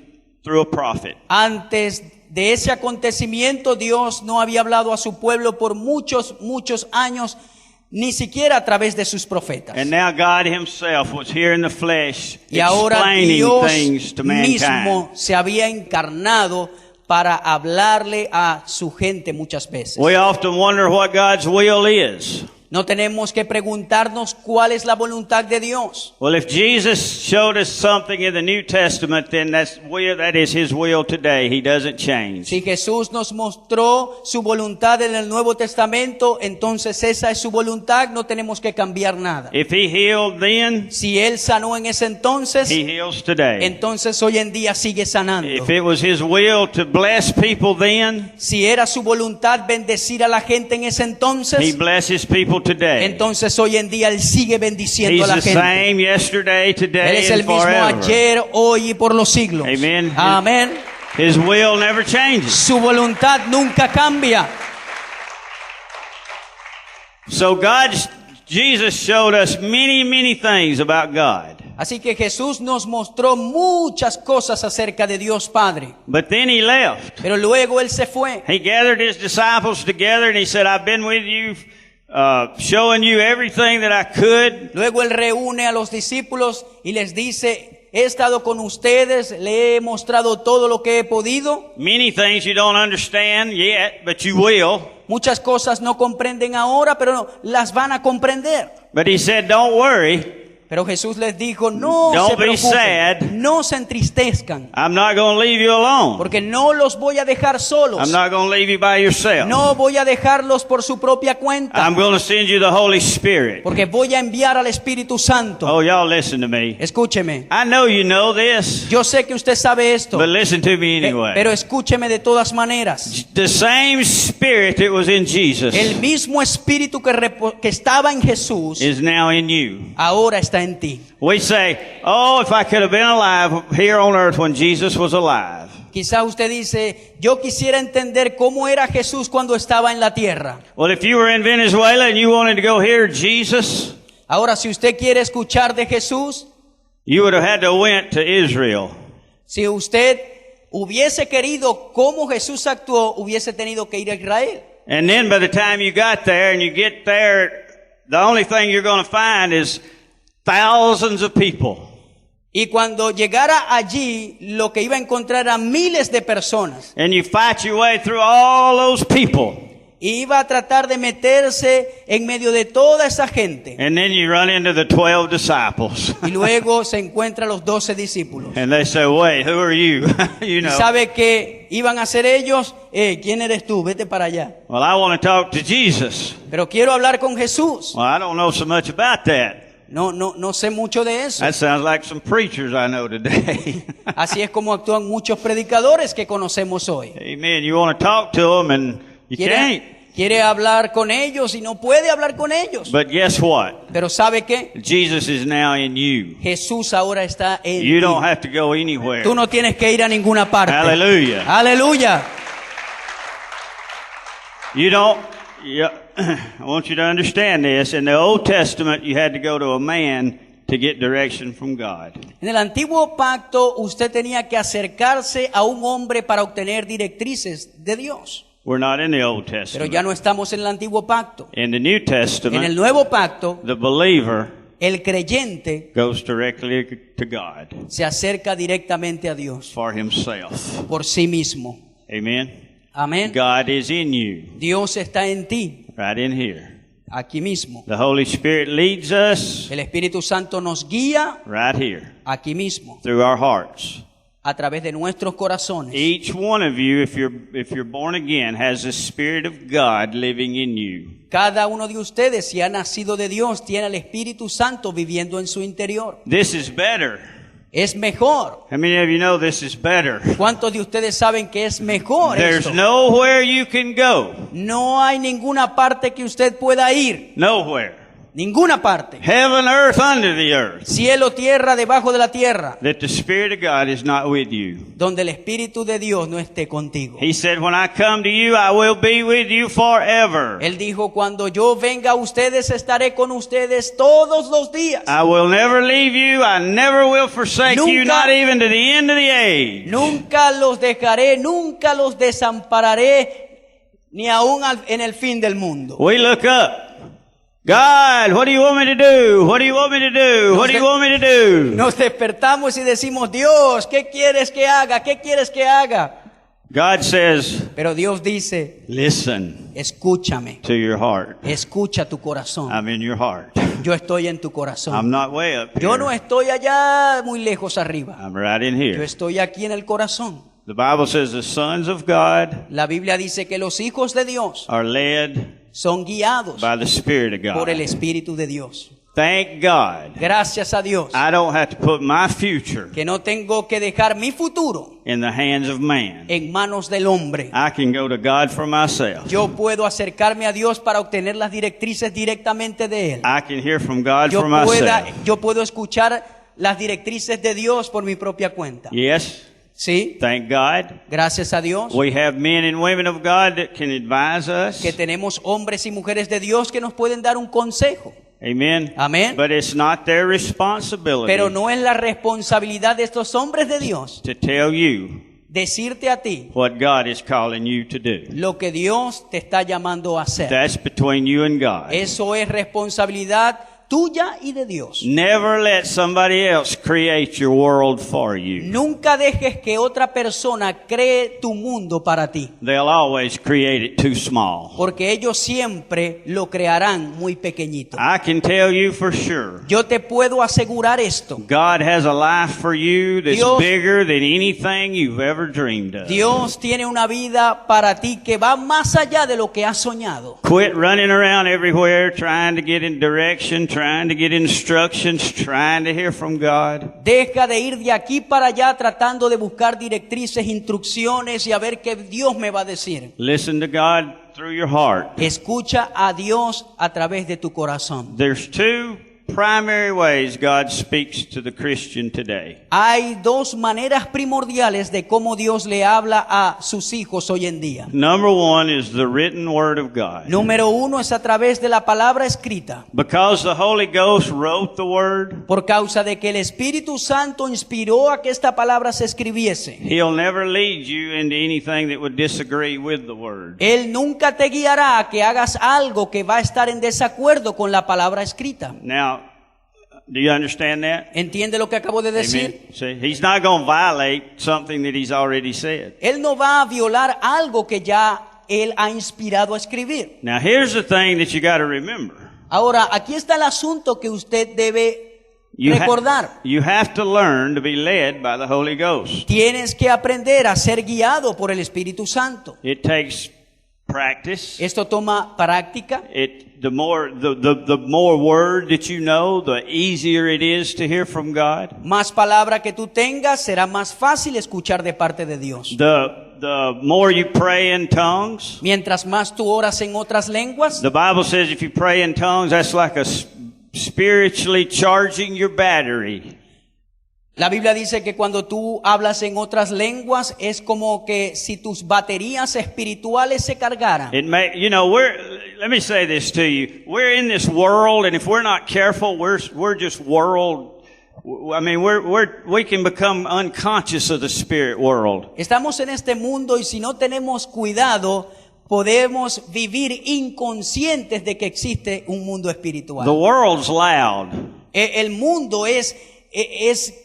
through a prophet. Antes de ese acontecimiento, Dios no había hablado a su pueblo por muchos años, ni siquiera a través de sus profetas. And now God himself was here in the flesh, Y ahora explaining Dios things to mismo mankind. se había encarnado para hablarle a su gente muchas veces. We often wonder what God's will is. No tenemos que preguntarnos cuál es la voluntad de Dios. Well, if Jesus showed us something in the New Testament, then that is his will today. He doesn't change. Si Jesús nos mostró su voluntad en el Nuevo Testamento, entonces esa es su voluntad, no tenemos que cambiar nada. If he healed then, Si Él sanó en ese entonces, he heals today. entonces hoy en día sigue sanando. If it was his will to bless people then, Si era su voluntad bendecir a la gente en ese he entonces, blesses people today. entonces hoy en día Él sigue bendiciendo He's a la the gente. same yesterday, Él today, es el and mismo forever. ayer, hoy y por los siglos. Amen. Amén. His will never changes. Su voluntad nunca cambia. So Jesus showed us many, many things about God. Así que Jesús nos mostró muchas cosas acerca de Dios Padre. But then he left. Pero luego Él se fue. He gathered his disciples together and he said, I've been with you, showing you everything that I could. Luego Él reúne a los discípulos y les dice, he estado con ustedes, le he mostrado todo lo que he podido. Many things you don't understand yet, but you will. Muchas cosas no comprenden ahora, pero las van a comprender. But he said, don't worry. Pero Jesús les dijo, no Don't se be preocupen, sad. no se entristezcan, I'm not going to leave you alone. porque no los voy a dejar solos. I'm not going to leave you by yourself. No voy a dejarlos por su propia cuenta, I'm going to send you the Holy Spirit. porque voy a enviar al Espíritu Santo. Oh, y'all listen to me. Escúcheme, I know you know this, yo sé que usted sabe esto, but listen to me anyway. pero escúcheme de todas maneras. The same Spirit that was in Jesus El mismo Espíritu que estaba en Jesús, is now in you. ahora está en ti. We say, oh, if I could have been alive here on earth when Jesus was alive. Quizá usted dice, yo quisiera entender cómo era Jesús cuando estaba en la tierra. Well, if you were in Venezuela and you wanted to go hear Jesus, Ahora, si usted quiere escuchar de Jesús, you would have had to went to Israel. si usted hubiese querido cómo Jesús actuó, hubiese tenido que ir a Israel. And then by the time you got there and you get there, the only thing you're going to find is thousands of people. Y cuando llegara allí, lo que iba a encontrar a miles de personas. And you fight your way through all those people. Y iba a tratar de meterse en medio de toda esa gente. And then you run into the 12 disciples. Y luego se encuentra los 12 discípulos. And they say, wait, who are you? You ¿Y know. sabe qué iban a hacer ellos? ¿Quién eres tú? Vete para allá. Well, I want to talk to Jesus. Pero quiero hablar con Jesús. Well, I don't know so much about that. No sé mucho de eso. That sounds like some preachers I know today. Así es como actúan muchos predicadores que conocemos hoy. Amen. You want to talk to them and you can't. Quiere hablar con ellos y no puede hablar con ellos. But guess what? Pero ¿sabe qué? Jesus is now in you. Jesús ahora está en You ti. don't have to go anywhere. Tú no tienes que ir a ninguna parte. Hallelujah. Aleluya. You don't. I want you to understand this. In the Old Testament, you had to go to a man to get direction from God. En el antiguo pacto usted tenía que acercarse a un hombre para obtener directrices de Dios. We're not in the Old Pero Testament. ya no estamos en el antiguo pacto. In the New En el Testament, nuevo pacto, the believer el creyente goes directly to God se acerca directamente a Dios for himself. por sí mismo. Amen. Amén. God is in you, Dios está en ti, right in here. aquí mismo. The Holy Spirit leads us El Espíritu Santo nos guía right here aquí mismo, through our hearts. a través de nuestros corazones. Each one of you, if you're born again, has the Spirit of God living in you. Cada uno de ustedes, si ha nacido de Dios, tiene el Espíritu Santo viviendo en su interior. This is better. Es mejor. How many of you know this is better? ¿Cuántos de ustedes saben que es mejor There's esto? nowhere you can go. No hay ninguna parte que usted pueda ir. Nowhere. Ninguna parte. Heaven, earth, under the earth. Cielo, tierra, debajo de la tierra. That the Spirit of God is not with you. Donde el Espíritu de Dios no esté contigo. He said, when I come to you, I will be with you forever. Él dijo, cuando yo venga a ustedes, estaré con ustedes todos los días. I will never leave you. I never will forsake you, Nunca- not even to the end of the age. Nunca los dejaré, nunca los desampararé, ni aún en el fin del mundo. We look up. God, what do you want me to do? What do you want me to do? What do you want me to do? Nos despertamos y decimos, Dios, ¿qué quieres que haga? ¿Qué quieres que haga? God says, Pero Dios dice, listen escúchame, to your heart. escucha tu corazón. I'm in your heart. Yo estoy en tu I'm corazón. not way up Yo no here. estoy allá muy lejos arriba. I'm right in Yo here. estoy aquí en el corazón. The Bible says the sons of God La Biblia dice que los hijos de Dios are led son guiados by the Spirit of por el God. Espíritu de Dios. Thank God. Gracias a Dios. I don't have to put my future Que no tengo que dejar mi futuro in the hands of man. en manos del hombre. I can go to God for myself. Yo puedo acercarme a Dios para obtener las directrices directamente de Él. I can hear from God for myself. Yo puedo escuchar las directrices de Dios por mi propia cuenta. Yes. Sí, Thank God. gracias a Dios. We have men and women of God that can advise us. Que tenemos hombres y mujeres de Dios que nos pueden dar un consejo. Amen. Amén. But it's not their responsibility Pero no es la responsabilidad de estos hombres de Dios to tell you decirte a ti what God is calling you to do. lo que Dios te está llamando a hacer. That's between you and God. Eso es responsabilidad tuya y de Dios. Never let somebody else create your world for you. Nunca dejes que otra persona cree tu mundo para ti, They'll always create it too small. porque ellos siempre lo crearán muy pequeñito. I can tell you for sure, Yo te puedo asegurar esto. God has a life for you that's Dios- bigger than anything you've ever dreamed of. Dios tiene una vida para ti que va más allá de lo que has soñado. Quit running around everywhere trying to get in direction, trying to get instructions, trying to hear from God. Deja de ir de aquí para allá tratando de buscar directrices, instrucciones y a ver qué Dios me va a decir. Listen to God through your heart. Escucha a Dios a través de tu corazón. There's two primary ways God speaks to the Christian today. Hay dos maneras primordiales de cómo Dios le habla a sus hijos hoy en día. Number one is the written word of God. Número uno es a través de la palabra escrita. Because the Holy Ghost wrote the word, Por causa de que el Espíritu Santo inspiró a que esta palabra se escribiese. He'll never lead you into anything that would disagree with the word. Él nunca te guiará a que hagas algo que va a estar en desacuerdo con la palabra escrita. Now, do you understand that? ¿Entiende lo que acabo de decir? Amen. See, he's not going to violate something that he's already said. Él no va a violar algo que ya Él ha inspirado a escribir. Now, here's the thing that you got to remember. Ahora, aquí está el asunto que usted debe recordar. You have to learn to be led by the Holy Ghost. Tienes que aprender a ser guiado por el Espíritu Santo. It takes practice. Esto toma práctica. The more word that you know, the easier it is to hear from God. Más palabra que tú tengas, será más fácil escuchar de parte de Dios. The more you pray in tongues. Mientras más tú oras en otras lenguas, The Bible says if you pray in tongues, that's like a spiritually charging your battery. la Biblia dice que cuando tú hablas en otras lenguas es como que si tus baterías espirituales se cargaran. It may, let me say this to you. We're in this world, and if we're not careful, we're just world. I mean, we can become unconscious of the spirit world. Estamos en este mundo y si no tenemos cuidado, podemos vivir inconscientes de que existe un mundo espiritual. The world's loud, El mundo es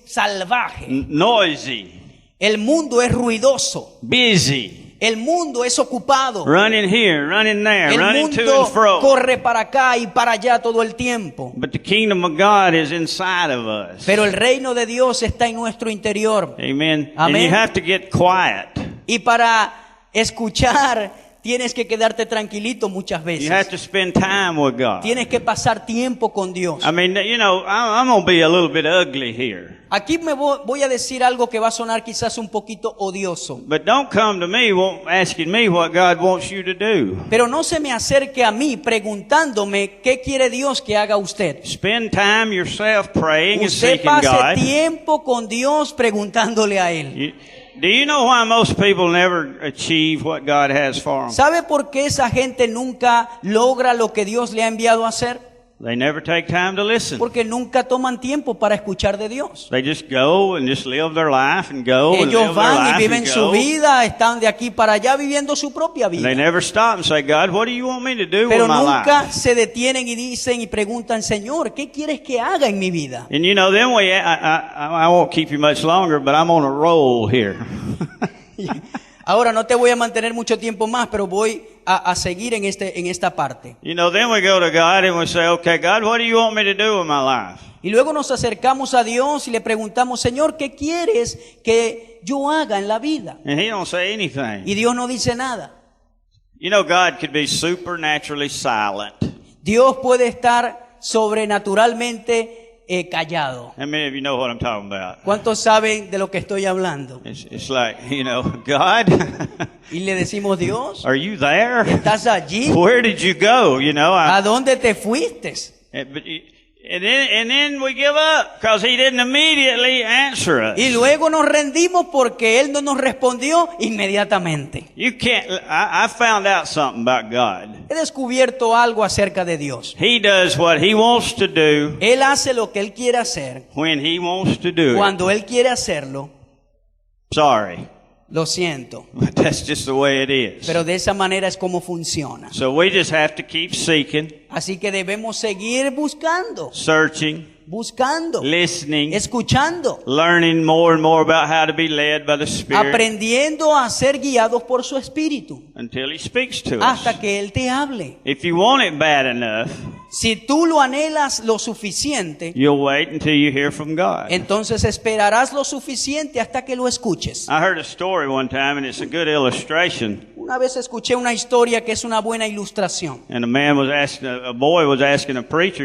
salvaje. noisy, El mundo es ruidoso. busy, El mundo es ocupado. running here, running there, El running to and mundo fro. corre para acá y para allá todo el tiempo. But the kingdom of God is inside of us. Pero el reino de Dios está en nuestro interior. Amen. And Amen. you have to get quiet. Y para escuchar tienes que quedarte tranquilito muchas You have veces. to spend time with God. Tienes que pasar tiempo con Dios. I mean, I'm going to be a little bit ugly here. Aquí me voy a decir algo que va a sonar quizás un poquito odioso. But don't come to me asking me what God wants you to do. Pero no se me acerque a mí preguntándome qué quiere Dios que haga usted. Spend time yourself praying and Usted seeking pase God. tiempo con Dios preguntándole a Él. Do you know why most people never achieve what God has for them? ¿Sabe por qué esa gente nunca logra lo que Dios le ha enviado a hacer? They never take time to listen. Porque nunca toman tiempo para escuchar de Dios. They just go and just live their life and go and live Ellos their van y life viven and su go. vida, están de aquí para allá viviendo su propia They vida. never stop and say, God, what do you want me to do Pero with my nunca life? se detienen y dicen y preguntan, Señor, ¿qué quieres que haga en mi vida? And then I won't keep you much longer, but I'm on a roll here. Ahora no te voy a mantener mucho tiempo más, pero voy a seguir en esta parte. Then we go to God and we say, okay, God, what do you want me to do with my life? Y luego nos acercamos a Dios y le preguntamos, Señor, ¿qué quieres que yo haga en la vida? And He don't say anything. Y Dios no dice nada. God could be supernaturally silent. Dios puede estar sobrenaturalmente callado. How many of you know what I'm talking about? ¿Cuántos saben de lo que estoy hablando? It's like, God, Y le decimos, Dios, are you there? ¿estás allí? Where did you go? ¿A dónde te fuiste? And then we give up because he didn't immediately answer us. Y luego nos rendimos porque Él no nos respondió inmediatamente. You can't. I found out something about God. He descubierto algo acerca de Dios. He does what he wants to do Él hace lo que Él quiere hacer. when he wants to do it. Cuando Él quiere hacerlo, Sorry, lo siento. but that's just the way it is. Pero de esa manera es como funciona. So we just have to keep seeking, Así que debemos seguir buscando, searching, buscando, listening, escuchando, learning more and more about how to be led by the Spirit aprendiendo a ser guiados por su Espíritu until he speaks to us. hasta que Él te hable. If you want it bad enough, Si tú lo anhelas lo suficiente, you'll wait until you hear from God. entonces esperarás lo suficiente hasta que lo escuches. I heard a story one time, and it's a good illustration. Una vez escuché una historia que es una buena ilustración. And a boy was asking a preacher,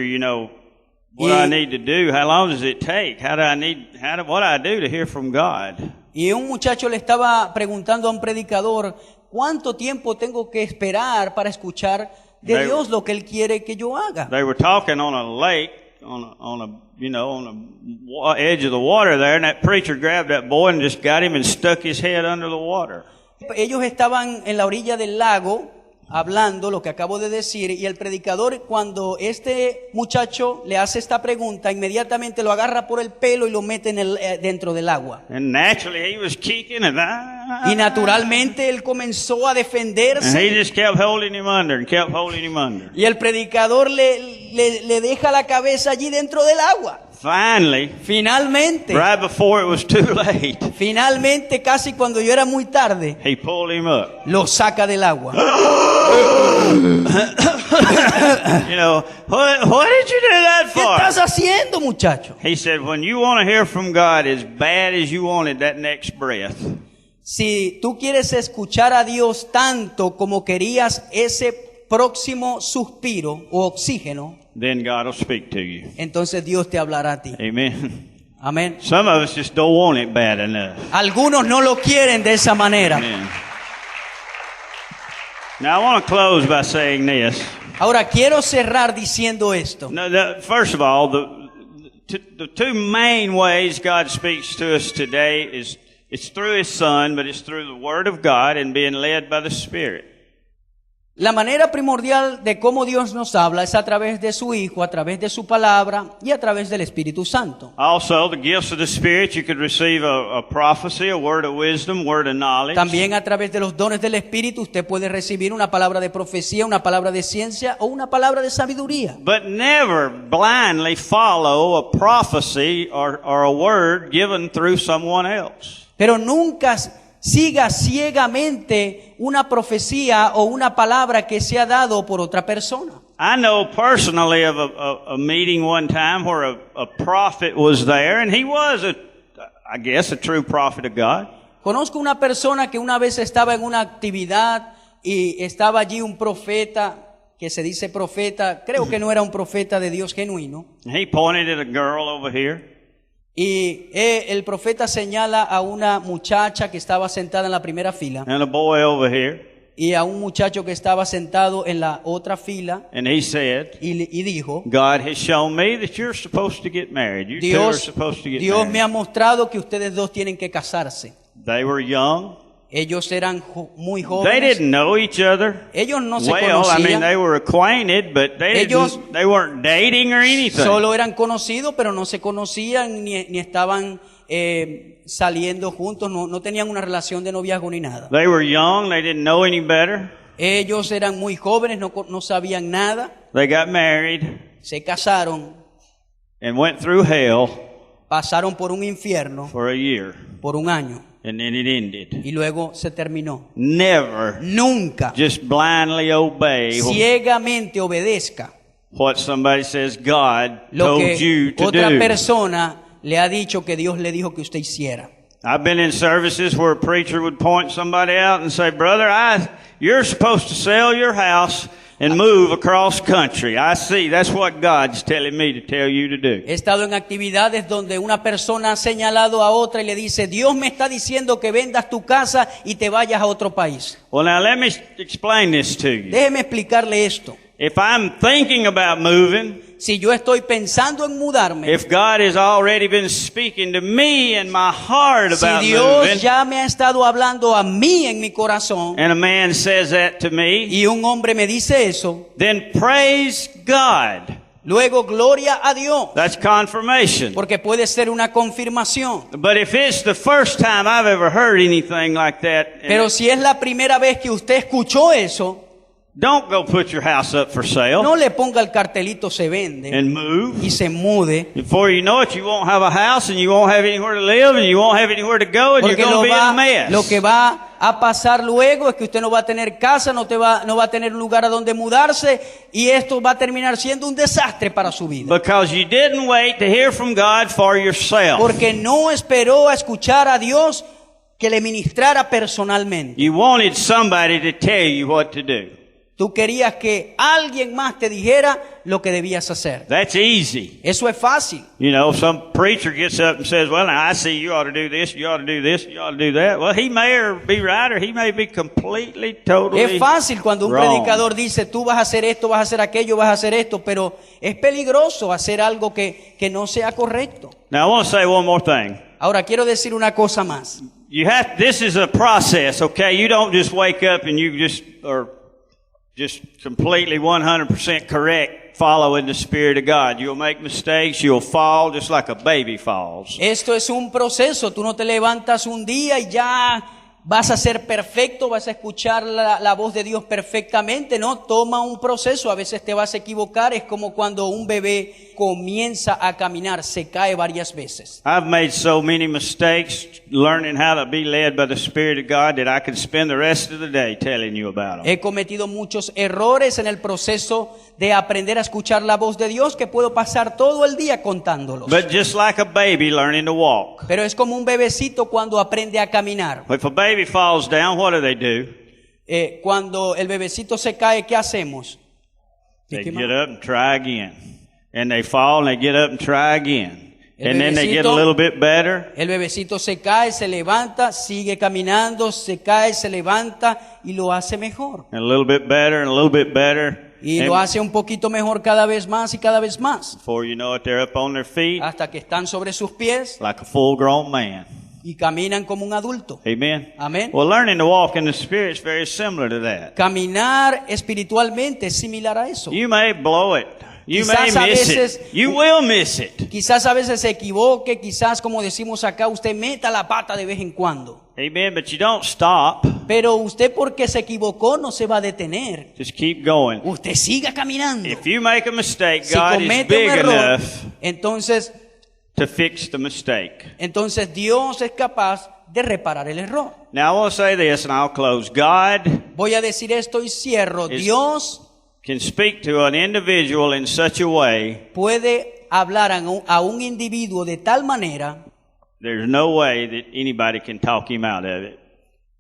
what do I need to do? How long does it take? What do I do to hear from God? Y un muchacho le estaba preguntando a un predicador, ¿cuánto tiempo tengo que esperar para escuchar de Dios lo que Él quiere que yo haga? They were talking on a lake, on the edge of the water there, and that preacher grabbed that boy and just got him and stuck his head under the water. Ellos estaban en la orilla del lago hablando lo que acabo de decir, y el predicador, cuando este muchacho le hace esta pregunta, inmediatamente lo agarra por el pelo y lo mete dentro del agua. And naturally he was kicking Y naturalmente él comenzó a and he defenderse, just kept holding him under and kept holding him under. y el predicador le deja la cabeza allí dentro del agua. Finally, Finalmente, right before it was too late, casi cuando yo era muy tarde, he pulled him up. lo saca del agua. What did you do that ¿Qué for? estás haciendo, muchacho? He said, when you want to hear from God as bad as you wanted that next breath, Si tú quieres escuchar a Dios tanto como querías ese próximo suspiro o oxígeno, then God will speak to you. entonces Dios te hablará a ti. Amen. Amén. Some of us just don't want it bad enough. Algunos no lo quieren de esa manera. Amen. Now I want to close by saying this. Ahora quiero cerrar diciendo esto. First of all, the two main ways God speaks to us today is it's through His Son, but it's through the Word of God and being led by the Spirit. La manera primordial de cómo Dios nos habla es a través de su Hijo, a través de su palabra y a través del Espíritu Santo. Also, the gifts of the Spirit, you could receive a prophecy, a word of wisdom, word of knowledge. También a través de los dones del Espíritu usted puede recibir una palabra de profecía, una palabra de ciencia o una palabra de sabiduría. But never blindly follow a prophecy or a word given through someone else. Pero nunca siga ciegamente una profecía o una palabra que se ha dado por otra persona. I know personally of a meeting one time where a prophet was there, and he was I guess a true prophet of God. Conozco una persona que una vez estaba en una actividad y estaba allí un profeta, que se dice profeta, creo que no era un profeta de Dios genuino. He pointed at a girl over here. Y el profeta señala a una muchacha que estaba sentada en la primera fila And a boy over here. y a un muchacho que estaba sentado en la otra fila, And he said, y dijo, God has shown me that you're supposed to get married. You two are supposed to get Dios me married. ha mostrado que ustedes dos tienen que casarse. They were young. Ellos eran muy They jóvenes. didn't know each other. Ellos no se Well, I mean, conocían. they were acquainted, but they weren't dating or anything. Solo eran conocidos, pero no se conocían ni estaban saliendo juntos. No tenían una relación de noviazgo ni nada. They were young. They didn't know any better. Ellos eran muy jóvenes, no sabían nada. They got married Se casaron, and went through hell pasaron por un infierno for a year. por un año And then it ended. y luego se terminó. Never Nunca just blindly obey ciegamente obedezca what somebody says God lo told you que to otra do. persona le ha dicho que Dios le dijo que usted hiciera. I've been in services where a preacher would point somebody out and say, brother, you're supposed to sell your house and move across country. I see. That's what God's telling me to tell you to do. He estado en actividades donde una persona ha señalado a otra y le dice, Dios me está diciendo que vendas tu casa y te vayas a otro país. Well, now let me explain this to you. Déjeme explicarle esto. If I'm thinking about moving, Si yo estoy pensando en mudarme, if God has already been speaking to me in my heart si about Dios moving, ya me ha estado hablando a mí en mi corazón and a man says that to me, y un hombre me dice eso, then praise God. luego gloria a Dios, That's confirmation. porque puede ser una confirmación. But if it's the first time I've ever heard anything like that, Pero si es la primera vez que usted escuchó eso, don't go put your house up for sale no le ponga el cartelito se vende and move. y se mude, Before you know it, you won't have a house and you won't have anywhere to live and you won't have anywhere to go and you're porque going to be in a mess. lo que va a pasar luego es que usted no va a tener casa, no va a tener un lugar a donde mudarse y esto va a terminar siendo un desastre para su vida. Because you didn't wait to hear from God for yourself. Porque no esperó a escuchar a Dios que le ministrara personalmente. You wanted somebody to tell you what to do. Tú querías que alguien más te dijera lo que debías hacer. That's easy. Eso es fácil. You know, some preacher gets up and says, well, now I see you ought to do this, you ought to do this, you ought to do that. Well, he may be right or he may be completely, totally Es fácil cuando un wrong. predicador dice, tú vas a hacer esto, vas a hacer aquello, vas a hacer esto, pero es peligroso hacer algo que no sea correcto. Now, I want to say one more thing. Ahora, quiero decir una cosa más. This is a process, okay? You don't just wake up and you just are just completely 100% correct following the Spirit of God. You'll make mistakes, you'll fall just like a baby falls. Esto es un proceso. Tú no te levantas un día y ya vas a ser perfecto, vas a escuchar la voz de Dios perfectamente. No, toma un proceso. A veces te vas a equivocar. Es como cuando un bebé comienza a caminar, se cae varias veces. I've made so many mistakes learning how to be led by the Spirit of God that I could spend the rest of the day telling you about them. He cometido muchos errores en el proceso de aprender a escuchar la voz de Dios que puedo pasar todo el día contándolos. But just like a baby learning to walk. Pero es como un bebecito cuando aprende a caminar. If a baby falls down, what do? Cuando el bebecito se cae, ¿qué hacemos? They get up and try again. And they fall and they get up and try again. And then they get a little bit better. El bebecito se cae, se levanta, sigue caminando, se cae, se levanta y lo hace mejor. And a little bit better and a little bit better. Y lo hace un poquito mejor cada vez más y cada vez más. Before you know it, they're up on their feet Hasta que están sobre sus pies like a full-grown man. y caminan como un adulto. Amen? Amén. Well, learning to walk in the Spirit is very similar to that. Caminar espiritualmente es similar a eso. You may blow it. You may Quizás a miss veces- it. You will miss it. Quizás a veces se equivoque, quizás como decimos acá, usted meta la pata de vez en cuando. Amen? But you don't stop. Pero usted porque se equivocó no se va a detener. Just keep going. Usted siga caminando. If you make a mistake, Si God is comete un big error, enough entonces to fix the mistake. Dios es capaz de reparar el error. Now, I want to say this and I'll close. God Voy a decir esto y cierro. Es- Dios can speak to an individual in such a way, puede hablar a un individuo de tal manera there's no way that anybody can talk him out of it.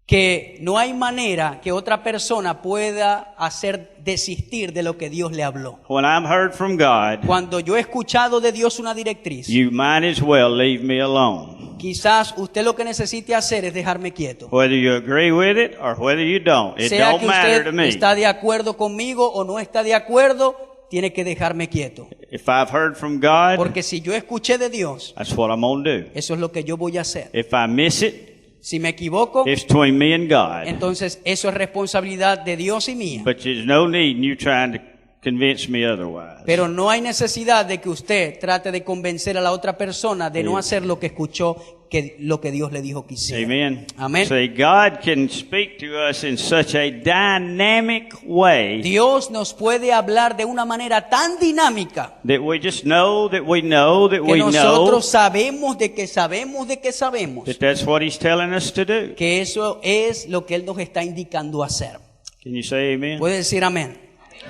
que no hay manera que otra persona pueda hacer desistir de lo que Dios le habló. When I'm heard from God, Cuando yo he escuchado de Dios una directriz, you might as well leave me alone. quizás usted lo que necesite hacer es dejarme quieto. Whether you agree with it or whether you don't, it Sea don't que matter to usted me. está de acuerdo conmigo o no está de acuerdo, tiene que dejarme quieto. If I've heard from God, Porque si yo escuché de Dios, that's what I'm going to do. eso es lo que yo voy a hacer. If I miss it, Si me equivoco, it's between me and God. entonces eso es responsabilidad de Dios y mía. But there's no need in you trying to convince me otherwise. Pero no hay necesidad de que usted trate de convencer a la otra persona de no hacer lo que escuchó, lo que Dios le dijo que hiciera. Amen. Amén. See, God can speak to us in such a dynamic way Dios nos puede hablar de una manera tan dinámica that we just know that we know that que we know nosotros sabemos de que sabemos de que sabemos that that's what He's telling us to do. que eso es lo que Él nos está indicando hacer. Can you say amen? Puede decir amén.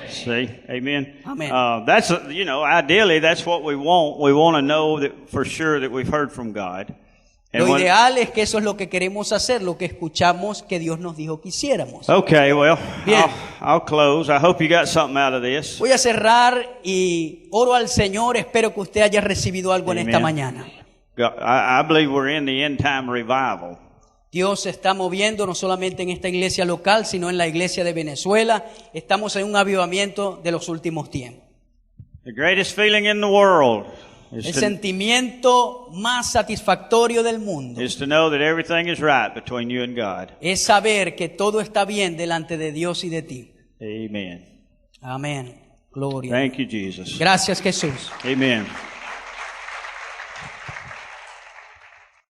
See, amen. Amen. Ideally, that's what we want. We want to know that for sure that we've heard from God, And Lo when- ideal es que eso es lo que queremos hacer, lo que escuchamos que Dios nos dijo que hiciéramos. Okay, well, Bien. I'll close. I hope you got something out of this. Voy a cerrar y oro al Señor. Espero que usted haya recibido algo en esta Amen. mañana. I believe we're in the end time revival. Dios se está moviendo no solamente en esta iglesia local, sino en la iglesia de Venezuela. Estamos en un avivamiento de los últimos tiempos. The greatest feeling in the world El is sentimiento más satisfactorio del mundo to know that everything is right between you and God. es saber que todo está bien delante de Dios y de ti. Amen. Amén. Gloria. Thank you, Jesus. Gracias, Jesús. Amen.